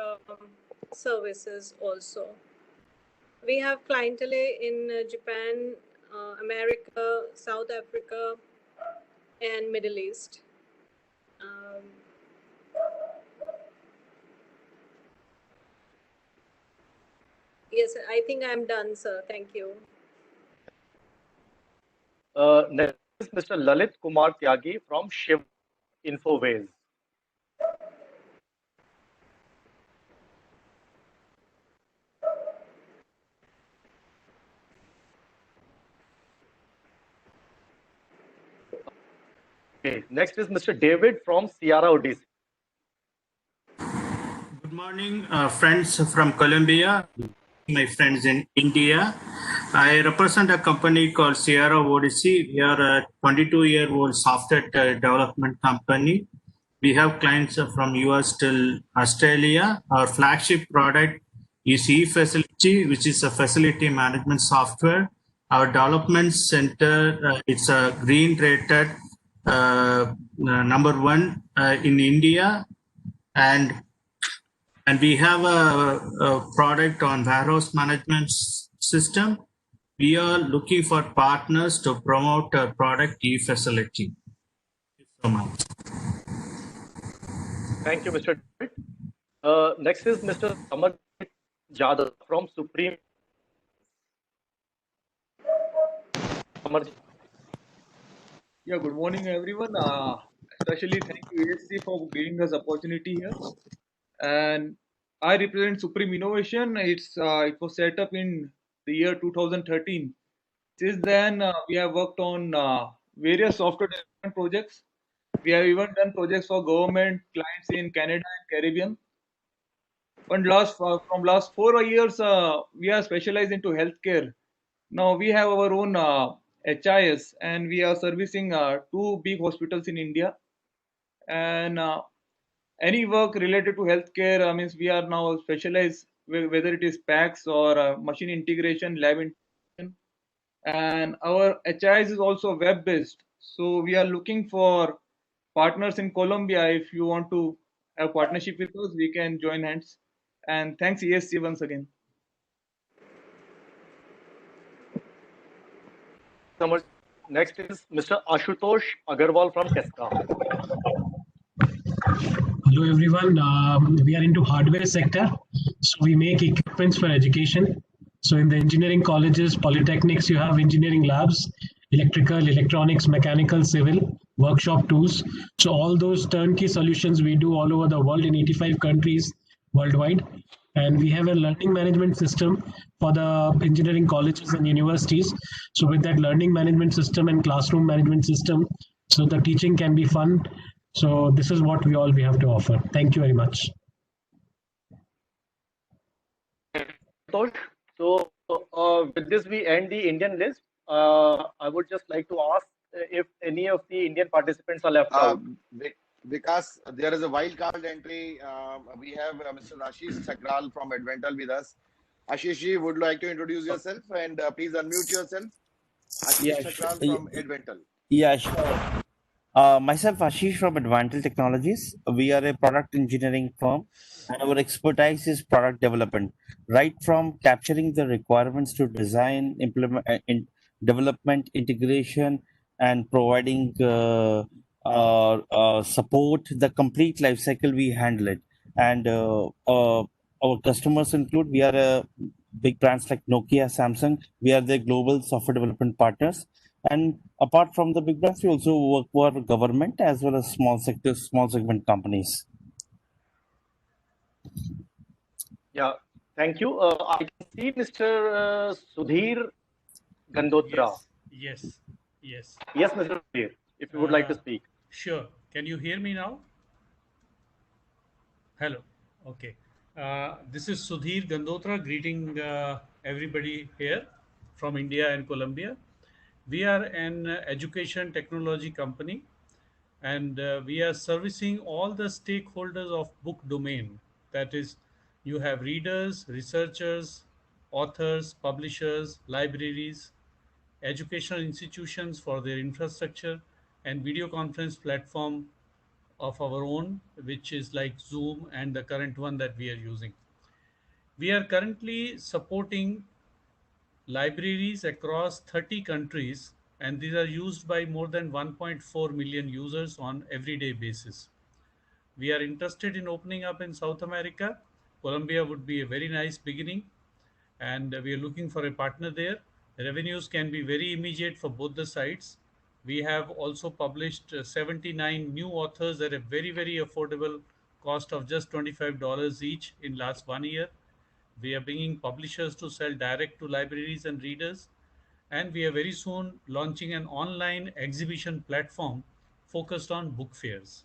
services also. We have clientele in Japan, America, South Africa, and Middle East. Yes, I think I'm done, sir. Thank you. Next is Mr. Lalit Kumar Tyagi from Shiv Infoways. Okay, next is Mr. David from Sierra Odyssey. Good Good morning, friends from Colombia, my friends in India. I represent a company called Sierra Odyssey. We are a 22-year-old software development company. We have clients from US till Australia. Our flagship product is eFacility, which is a facility management software. Our development center, it's a green rated number one in India, and we have a product on warehouse management system. We are looking for partners to promote our product eFacility. Thank you so much. Thank you, Mr. David. Next is Mr. Amarjit Jadhav from Supreme. Amarjit. Yeah, good morning, everyone. Especially thank you, ASC, for giving us opportunity here. And I represent Supreme Innovation. It was set up in the year 2013. Since then, we have worked on various software development projects. We have even done projects for government clients in Canada and Caribbean. And from last 4 years, we are specialized into healthcare. Now we have our own HIS, and we are servicing 2 big hospitals in India. And any work related to healthcare means we are now specialized, whether it is PACS or machine integration, lab integration. And our HIS is also web based. So we are looking for partners in Colombia. If you want to have partnership with us, we can join hands. And thanks ESC once again. Next is Mr. Ashutosh Agarwal from Tesla. Hello everyone, we are into hardware sector. So we make equipments for education. So in the engineering colleges, polytechnics, you have engineering labs, electrical, electronics, mechanical, civil, workshop tools. So all those turnkey solutions we do all over the world in 85 countries worldwide. And we have a learning management system for the engineering colleges and universities. So with that learning management system and classroom management system, so the teaching can be fun. So this is what we have to offer. Thank you very much. So with this, we end the Indian list. I would just like to ask if any of the Indian participants are left out. Because there is a wild card entry. We have Mr. Ashish Sakral from Advental with us. Ashish, would like to introduce yourself and please unmute yourself. Ashish Sakral from Advental. Yeah, sure. Myself, Ashish from Advantal Technologies. We are a product engineering firm, and our expertise is product development, right from capturing the requirements to design, implement, development, integration, and providing support. The complete life cycle we handle it, and our customers include. We are big brands like Nokia, Samsung. We are the global software development partners. And apart from the big brands, we also work for government as well as small segment companies. Yeah, thank you. I can see Mr. Sudhir Gandotra. Yes. Yes, Mr. Sudhir, if you would like to speak. Sure. Can you hear me now? Hello. Okay. This is Sudhir Gandotra greeting everybody here from India and Colombia. We are an education technology company, and we are servicing all the stakeholders of book domain. That is, you have readers, researchers, authors, publishers, libraries, educational institutions for their infrastructure, and video conference platform of our own, which is like Zoom and the current one that we are using. We are currently supporting libraries across 30 countries, and these are used by more than 1.4 million users on everyday basis. We are interested in opening up in South America. Colombia would be a very nice beginning, and we are looking for a partner there. Revenues can be very immediate for both the sides. We have also published 79 new authors at a very, very affordable cost of just $25 each in last 1 year. We are bringing publishers to sell direct to libraries and readers, and we are very soon launching an online exhibition platform focused on book fairs.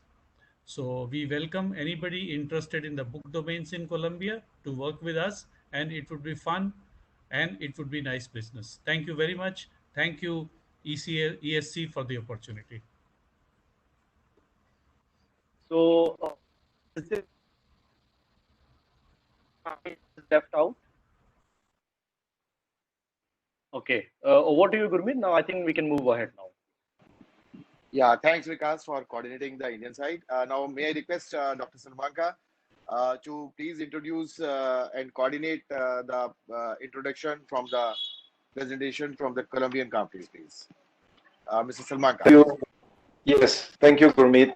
So we welcome anybody interested in the book domains in Colombia to work with us, and it would be fun and it would be nice business. Thank you very much. Thank you, ESC, for the opportunity. So, is it left out? Okay. Over to you, Gurmeet. Now I think we can move ahead now. Yeah, thanks, Vikas, for coordinating the Indian side. Now, may I request Dr. Salmanka to please introduce and coordinate the introduction from the presentation from the Colombian companies, please. Mr. Salmanka. Yes, thank you, Gurmeet.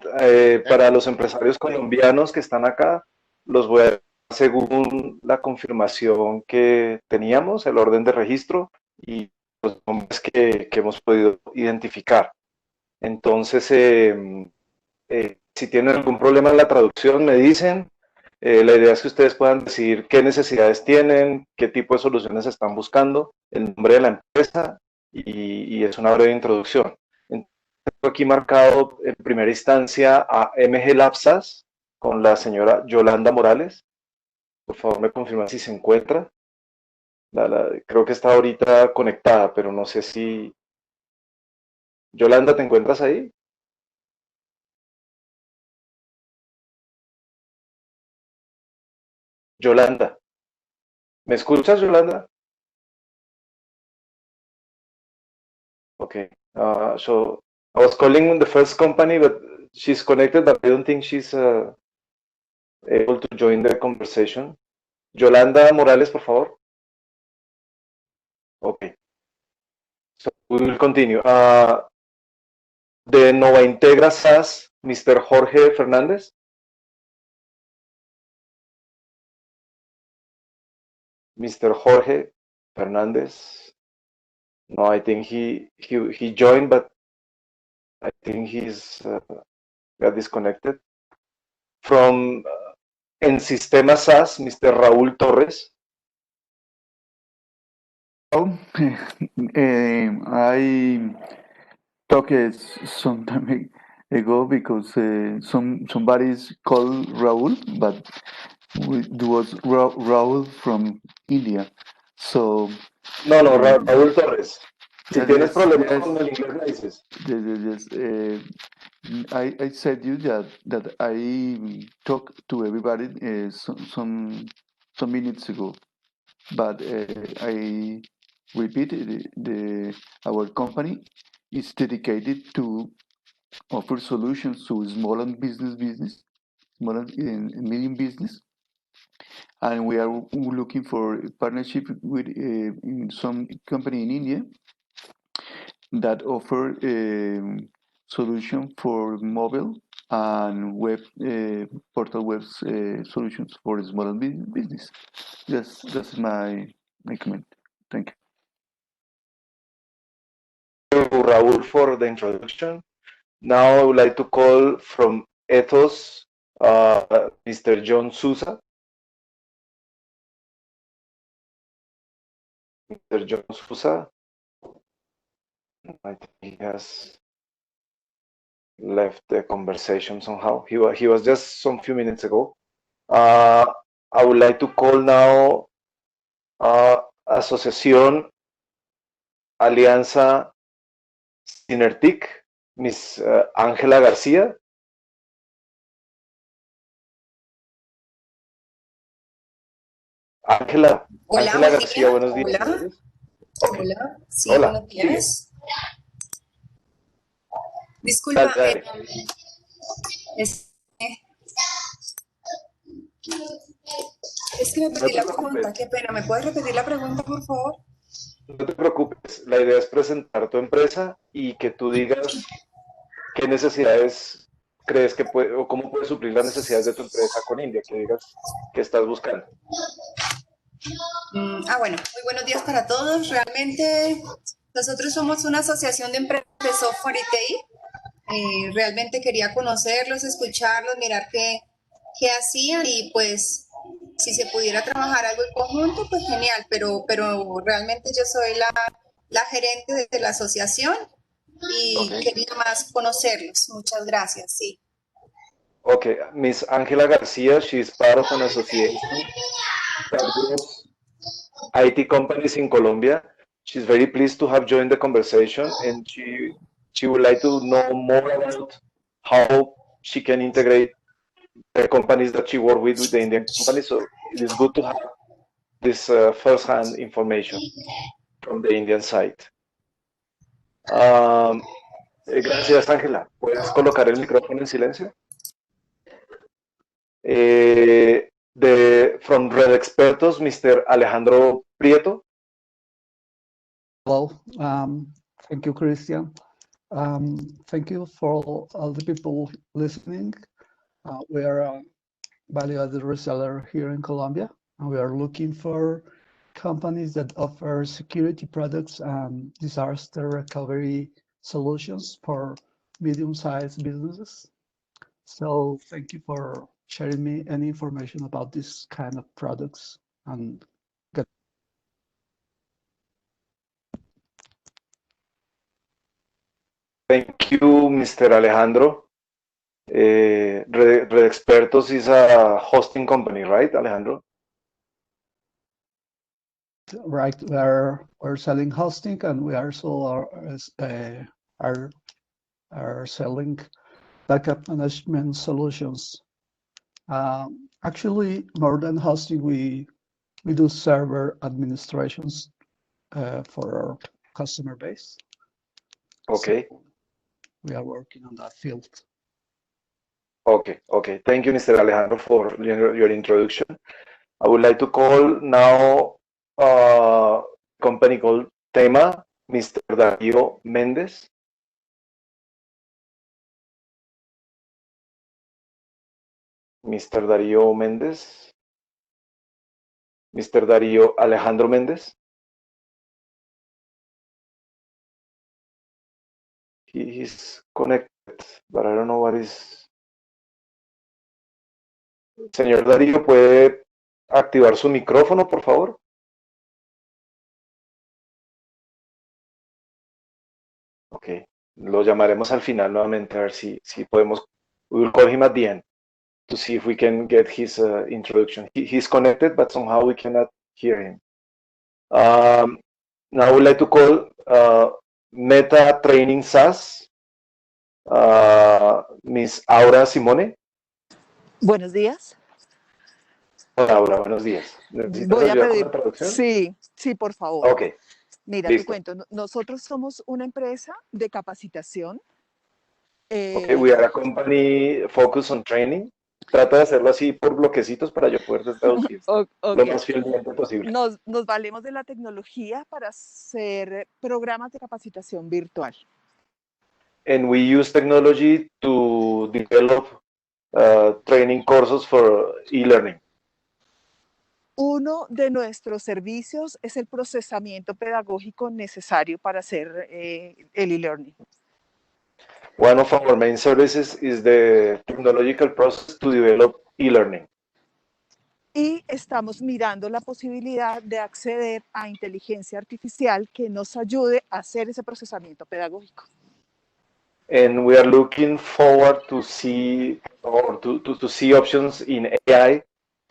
Para los empresarios colombianos que están acá, los voy a dar según la confirmación que teníamos, el orden de registro y los nombres que hemos podido identificar. Entonces, si tienen algún problema en la traducción, me dicen. La idea es que ustedes puedan decir qué necesidades tienen, qué tipo de soluciones están buscando, el nombre de la empresa y es una breve introducción. Tengo aquí marcado en primera instancia a MG Labsas con la señora Yolanda Morales. Por favor, me confirman si se encuentra. Creo que está ahorita conectada, pero no sé si... Yolanda, ¿te encuentras ahí? Yolanda. ¿Me escuchas, Yolanda? Okay. So I was calling the first company, but she's connected, but I don't think she's able to join the conversation. Yolanda Morales, por favor. Okay. So we will continue. De Nova Integra SAS, Mr. Jorge Fernández. Mr. Jorge Fernández. No, I think he joined, but I think he's got disconnected. From En Sistema SAS, Mr. Raúl Torres. I talked some time ago because somebody's called Raul, but it was Raul from India. So No, Raúl Torres. Si tienes problemas con el inglés, me dices. Yes. I said you that I talked to everybody some minutes ago, but I repeated our company is dedicated to offer solutions to small and small and medium business, and we are looking for a partnership with some company in India that offer a solution for mobile and web portal web solutions for small and business. That's my comment. Thank you. Raúl, for the introduction. Now I would like to call from Ethos, Mr. John Sousa. Mr. John Sousa. I think he has left the conversation somehow. He was just some few minutes ago. I would like to call now Asociación Alianza Synertic, Miss Ángela García. Ángela García, buenos días. Hola, sí, Hola. buenos días. Disculpa, Dale. Es que me perdí la pregunta, qué pena. ¿Me puedes repetir la pregunta, por favor? No te preocupes, la idea es presentar tu empresa y que tú digas qué necesidades crees que puede, o cómo puedes suplir las necesidades de tu empresa con India, que digas qué estás buscando. Bueno, muy buenos días para todos. Realmente nosotros somos una asociación de empresas de software y TI. Realmente quería conocerlos, escucharlos, mirar qué hacían y pues si se pudiera trabajar algo en conjunto, pues genial, pero realmente yo soy la gerente de la asociación y quería más conocerlos. Muchas gracias, sí. Okay, Miss Angela Garcia, she's part of an association that groups IT companies in Colombia. She's very pleased to have joined the conversation, and she would like to know more about how she can integrate the companies that she works with the Indian companies. So it is good to have this first-hand information from the Indian side. Gracias, Ángela. ¿Puedes colocar el micrófono en silencio? From Red Expertos, Mr. Alejandro Prieto. Hello. Thank you, Christian. Thank you for all the people listening. We are a value-added reseller here in Colombia, and we are looking for companies that offer security products and disaster recovery solutions for medium-sized businesses. So thank you for sharing me any information about this kind of products. And Thank you, Mr. Alejandro. Red Expertos is a hosting company, right, Alejandro? right, we're selling hosting, and we also are selling backup management solutions. Actually, more than hosting, we do server administrations for our customer base. Okay. So we are working on that field. Okay. Thank you, Mr. Alejandro, for your introduction. I would like to call now a company called Tema, Mr. Darío Méndez. Mr. Darío Méndez. Mr. Darío Alejandro Méndez. He's connected, but I don't know what is. Señor Darío, ¿puede activar su micrófono, por favor? Ok, lo llamaremos al final nuevamente a ver si podemos. We will call him at the end to see if we can get his introduction. He's connected, but somehow we cannot hear him. Now I would like to call Meta Training SaaS, Miss Aura Simone. Buenos días. Hola, Aura, buenos días. ¿Necesitas Voy a ayuda con pedir, la traducción? sí, por favor. Ok, Mira, listo. te cuento, nosotros somos una empresa de capacitación. Okay, we are a company focused on training. Trata de hacerlo así por bloquecitos para yo poder traducir lo más fielmente posible. Nos valemos de la tecnología para hacer programas de capacitación virtual. And we use technology to develop training courses for e-learning. Uno de nuestros servicios es el procesamiento pedagógico necesario para hacer el e-learning. One of our main services is the technological process to develop e-learning. Y estamos mirando la posibilidad de acceder a inteligencia artificial que nos ayude a hacer ese procesamiento pedagógico. And we are looking forward to see or to see options in AI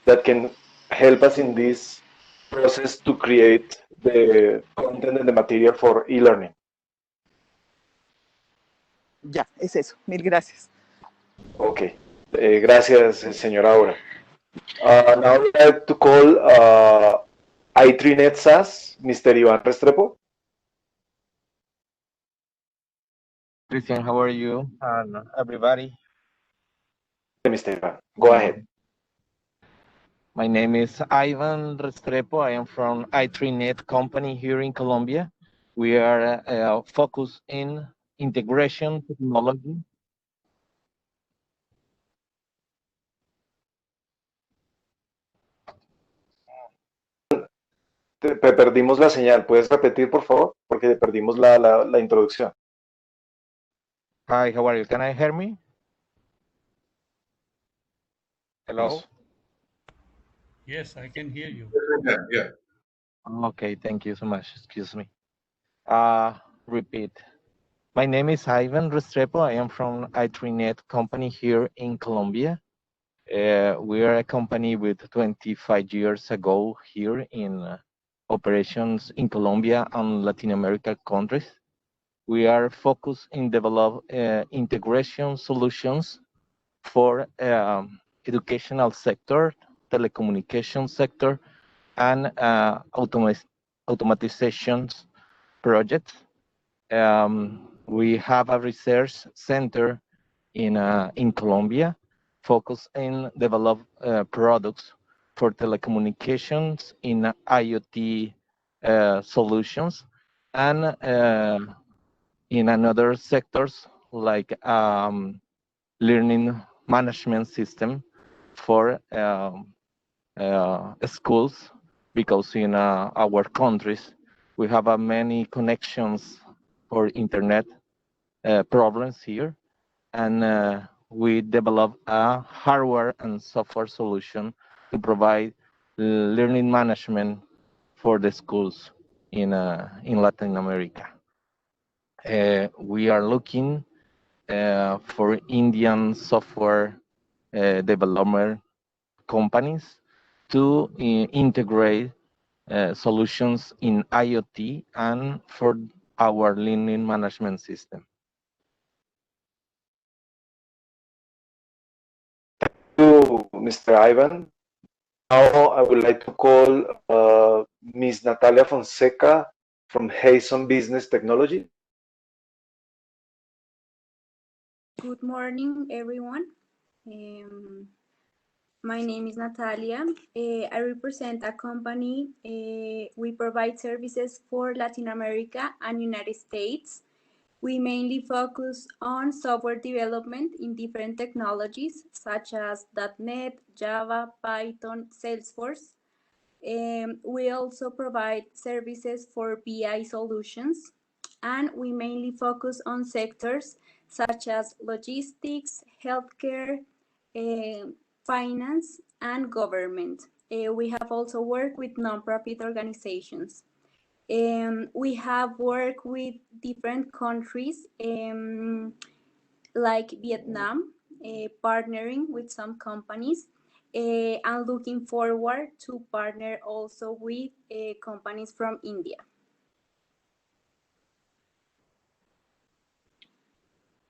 that can help us in this process to create the content and the material for e-learning. Ya, es eso. Mil gracias. Ok, gracias, señora Aura. Now I would like to call i3net SaaS, Mr. Iván Restrepo. Christian, how are you? And everybody. Mr. Iván, go ahead. My name is Ivan Restrepo. I am from i3net company here in Colombia. We are focused in integration technology. Perdimos la señal. ¿Puedes repetir, por favor? Porque perdimos la introducción. Hi, how are you? Can I hear me? Hello? Yes, I can hear you. Yeah. Okay, thank you so much. Excuse me. Repeat. My name is Ivan Restrepo. I am from i3net company here in Colombia. We are a company with 25 years ago here in operations in Colombia and Latin American countries. We are focused in develop integration solutions for educational sector, telecommunication sector, and automatizations projects. We have a research center in Colombia focused in develop products for telecommunications in IoT solutions and in another sectors like learning management system for schools, because in our countries we have many connections for internet problems here, and we develop a hardware and software solution to provide learning management for the schools in Latin America. We are looking for Indian software developer companies to integrate solutions in IoT and for our learning management system. Thank you, Mr. Ivan. Now I would like to call Ms. Natalia Fonseca from Hayson Business Technology. Good morning, everyone. My name is Natalia. I represent a company. We provide services for Latin America and United States. We mainly focus on software development in different technologies such as .NET, Java, Python, Salesforce. We also provide services for BI solutions, and we mainly focus on sectors such as logistics, healthcare, finance, and government. We have also worked with nonprofit organizations. We have worked with different countries like Vietnam, partnering with some companies, and looking forward to partner also with companies from India.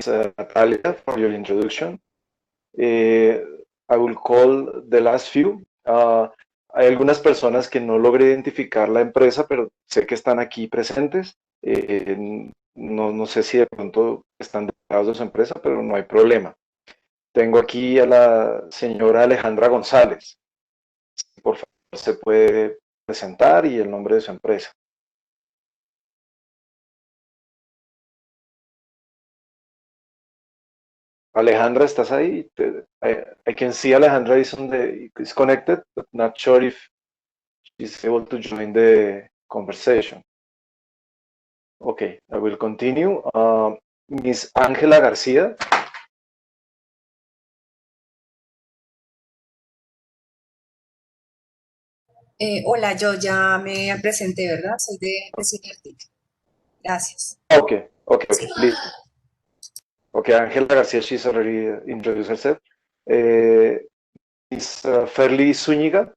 Natalia, for your introduction. I will call the last few. Hay algunas personas que no logré identificar la empresa, pero sé que están aquí presentes. No sé si de pronto están delegados de su empresa, pero no hay problema. Tengo aquí a la señora Alejandra González. Por favor, se puede presentar y el nombre de su empresa. Alejandra, ¿estás ahí? I can see Alejandra is connected, but not sure if she's able to join the conversation. Okay, I will continue. Miss Ángela García. Hola, yo ya me presenté, ¿verdad? Soy de Cineartic. Gracias. Okay, please. Okay, Ángela García, she's already introduced herself. Miss Ferli Zúñiga.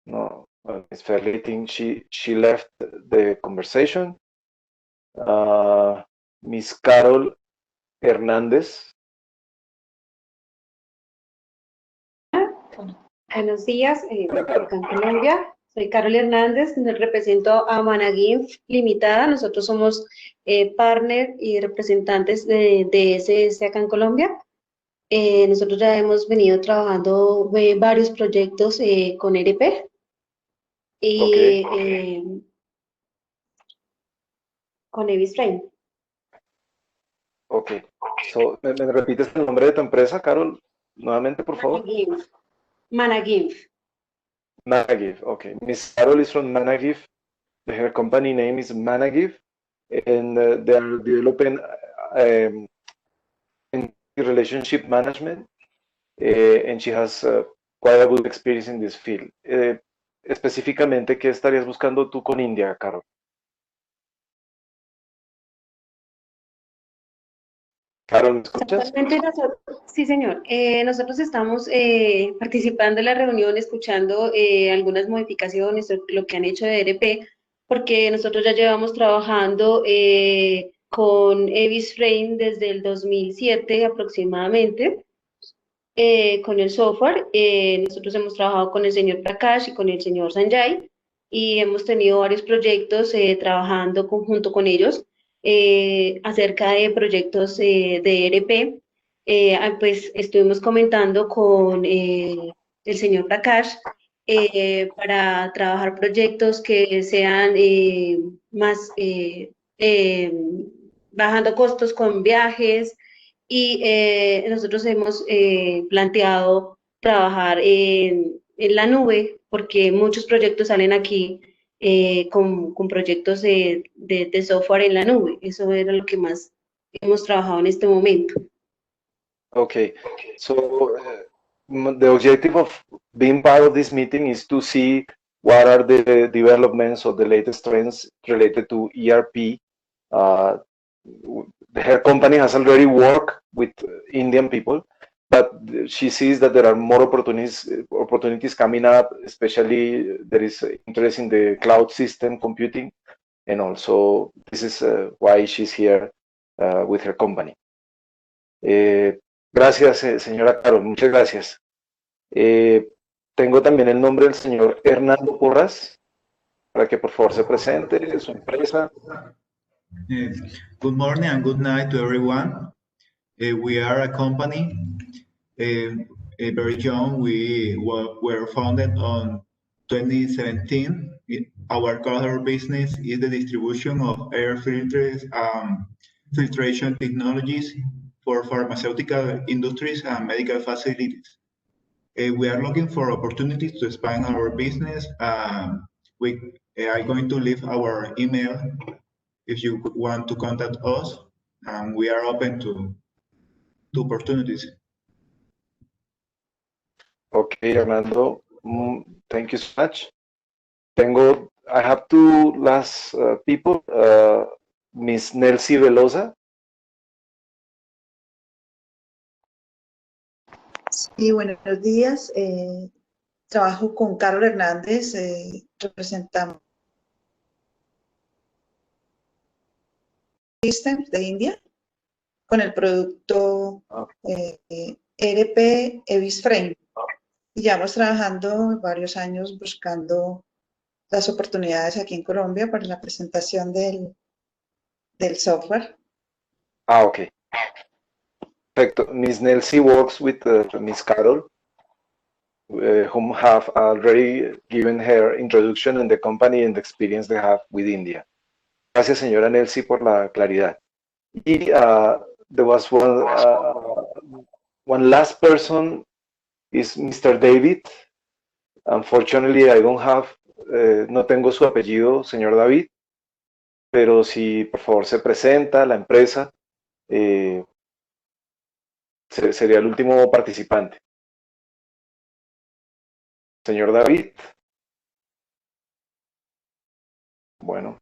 No, Miss Ferli, I think she left the conversation. Miss Carol Hernández. Buenos días, acá en Colombia. Soy Carol Hernández, represento a Managif Limitada. Nosotros somos partner y representantes de DSS acá en Colombia. Nosotros ya hemos venido trabajando varios proyectos con ERP. Y con Evistrain. Ok, ¿me repites el nombre de tu empresa, Carol? Nuevamente, por favor. Managif. Managif, okay. Miss Carol is from Managif. Her company name is Managif, and they are developing relationship management, and she has quite a good experience in this field. específicamente, ¿qué estarías buscando tú con India, Carol? Carol, ¿me escuchas? Actualmente sí, señor. Nosotros estamos participando en la reunión, escuchando algunas modificaciones, lo que han hecho de ERP, porque nosotros ya llevamos trabajando con Evis Frame desde el 2007 aproximadamente. Con el software. Nosotros hemos trabajado con el señor Prakash y con el señor Sanjay y hemos tenido varios proyectos trabajando conjunto con ellos acerca de proyectos de ERP. Pues estuvimos comentando con el señor Prakash para trabajar proyectos que sean más bajando costos con viajes y nosotros hemos planteado trabajar en la nube porque muchos proyectos salen aquí con proyectos de software en la nube. Eso era lo que más hemos trabajado en este momento. Okay, so the objective of being part of this meeting is to see what are the developments or the latest trends related to ERP. Her company has already worked with Indian people, but she sees that there are more opportunities coming up, especially there is interest in the cloud system computing, and also this is why she's here with her company. Gracias, señora Carol, muchas gracias. Tengo también el nombre del señor Hernando Porras, para que por favor se presente, su empresa. Good morning and good night to everyone. We are a company, very young. We were founded on 2017. Our core business is the distribution of air filters, filtration technologies for pharmaceutical industries and medical facilities. We are looking for opportunities to expand our business. We are going to leave our email if you want to contact us, and we are open to opportunities. Okay, Hernando, thank you so much. I have two last people, Miss Nelcy Velosa. Sí, buenos días. Trabajo con Carol Hernández, representamos Systems de India con el producto ERP Evis Frame. Y llevamos trabajando varios años buscando las oportunidades aquí en Colombia para la presentación del software. Okay. Perfecto. Miss Nelcy works with Miss Carol, whom have already given her introduction in the company and the experience they have with India. Gracias, señora Nelcy, por la claridad. Y there was one last person, is Mr. David. Unfortunately, I don't have, no tengo su apellido, señor David, pero si por favor se presenta la empresa, sería el último participante. Señor David. Bueno.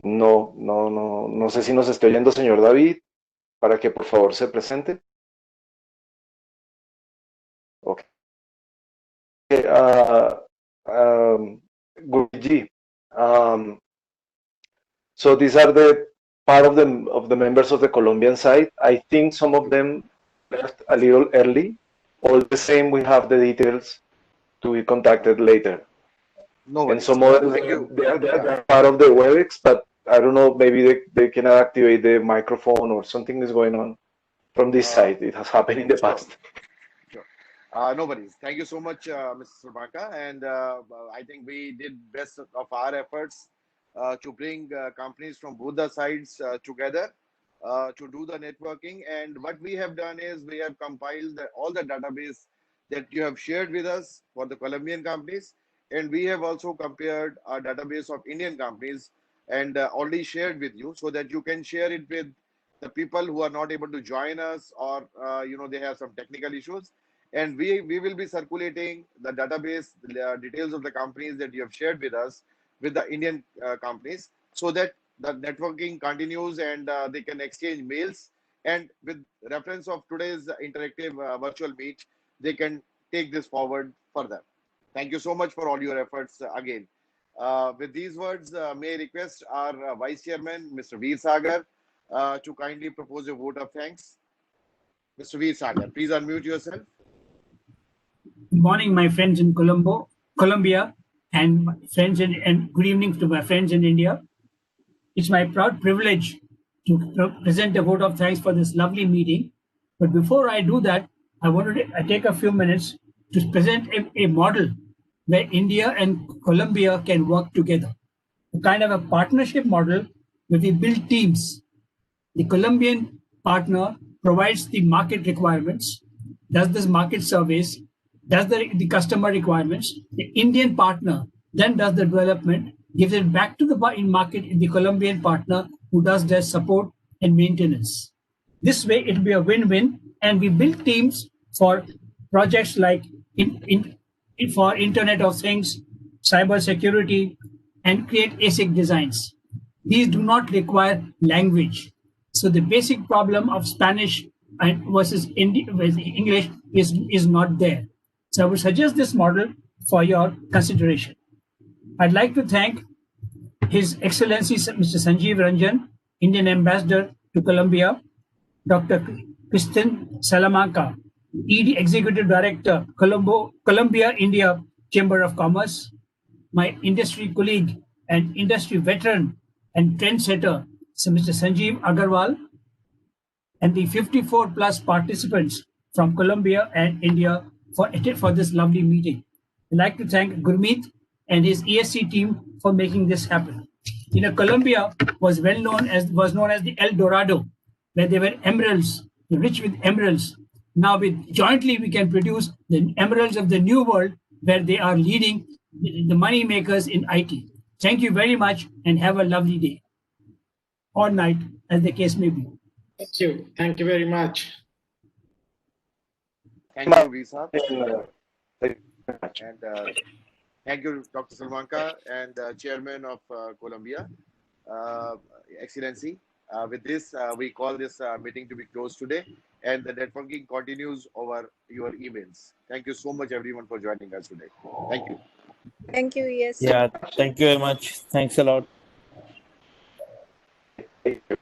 No sé si nos está oyendo, señor David, para que por favor se presente. Ok. Guruji, so these are the part of the members of the Colombian side. I think some of them left a little early. All the same, we have the details to be contacted later. No and some others, they're part of the WebEx, but I don't know, maybe they cannot activate the microphone or something is going on from this side. It has happened in the past. Sure. No worries. Thank you so much, Mr. Surmaka. And I think we did best of our efforts to bring companies from both the sides together to do the networking. And what we have done is we have compiled all the database that you have shared with us for the Colombian companies. And we have also compared our database of Indian companies and already shared with you so that you can share it with the people who are not able to join us or, they have some technical issues. And we will be circulating the database details of the companies that you have shared with us with the Indian companies, so that the networking continues and they can exchange mails. And with reference of today's interactive virtual meet, they can take this forward further. Thank you so much for all your efforts again. With these words, may I request our Vice Chairman, Mr. Veer Sagar, to kindly propose a vote of thanks. Mr. Veer Sagar, please unmute yourself. Good morning, my friends in Colombia, and good evening to my friends in India. It's my proud privilege to present a vote of thanks for this lovely meeting. But before I do that, I wanted to take a few minutes to present a model where India and Colombia can work together. A kind of a partnership model where we build teams. The Colombian partner provides the market requirements, does this market surveys, does the customer requirements. The Indian partner then does the development, gives it back to the market in the Colombian partner who does their support and maintenance. This way it will be a win-win, and we build teams for projects like for Internet of Things, cyber security, and create ASIC designs. These do not require language. So the basic problem of Spanish versus English is not there. So I would suggest this model for your consideration. I'd like to thank His Excellency Mr. Sanjeev Ranjan, Indian Ambassador to Colombia, Dr. Kristen Salamanca, ED Executive Director, Colombia, India Chamber of Commerce, my industry colleague and industry veteran and trendsetter, Mr. Sanjeev Agarwal, and the 54 plus participants from Colombia and India for this lovely meeting. I'd like to thank Gurmeet and his ESC team for making this happen. Colombia was known as the El Dorado, where there were emeralds, rich with emeralds. Now jointly we can produce the emeralds of the new world, where they are leading the money makers in IT. Thank you very much and have a lovely day or night, as the case may be. Thank you. Thank you very much. Thank you, Visa. And thank you, Dr. Salamanca and Chairman of Colombia, Excellency. With this, we call this meeting to be closed today, and the networking continues over your emails. Thank you so much, everyone, for joining us today. Thank you. Thank you. Yes. Yeah, thank you very much. Thanks a lot. Thank you.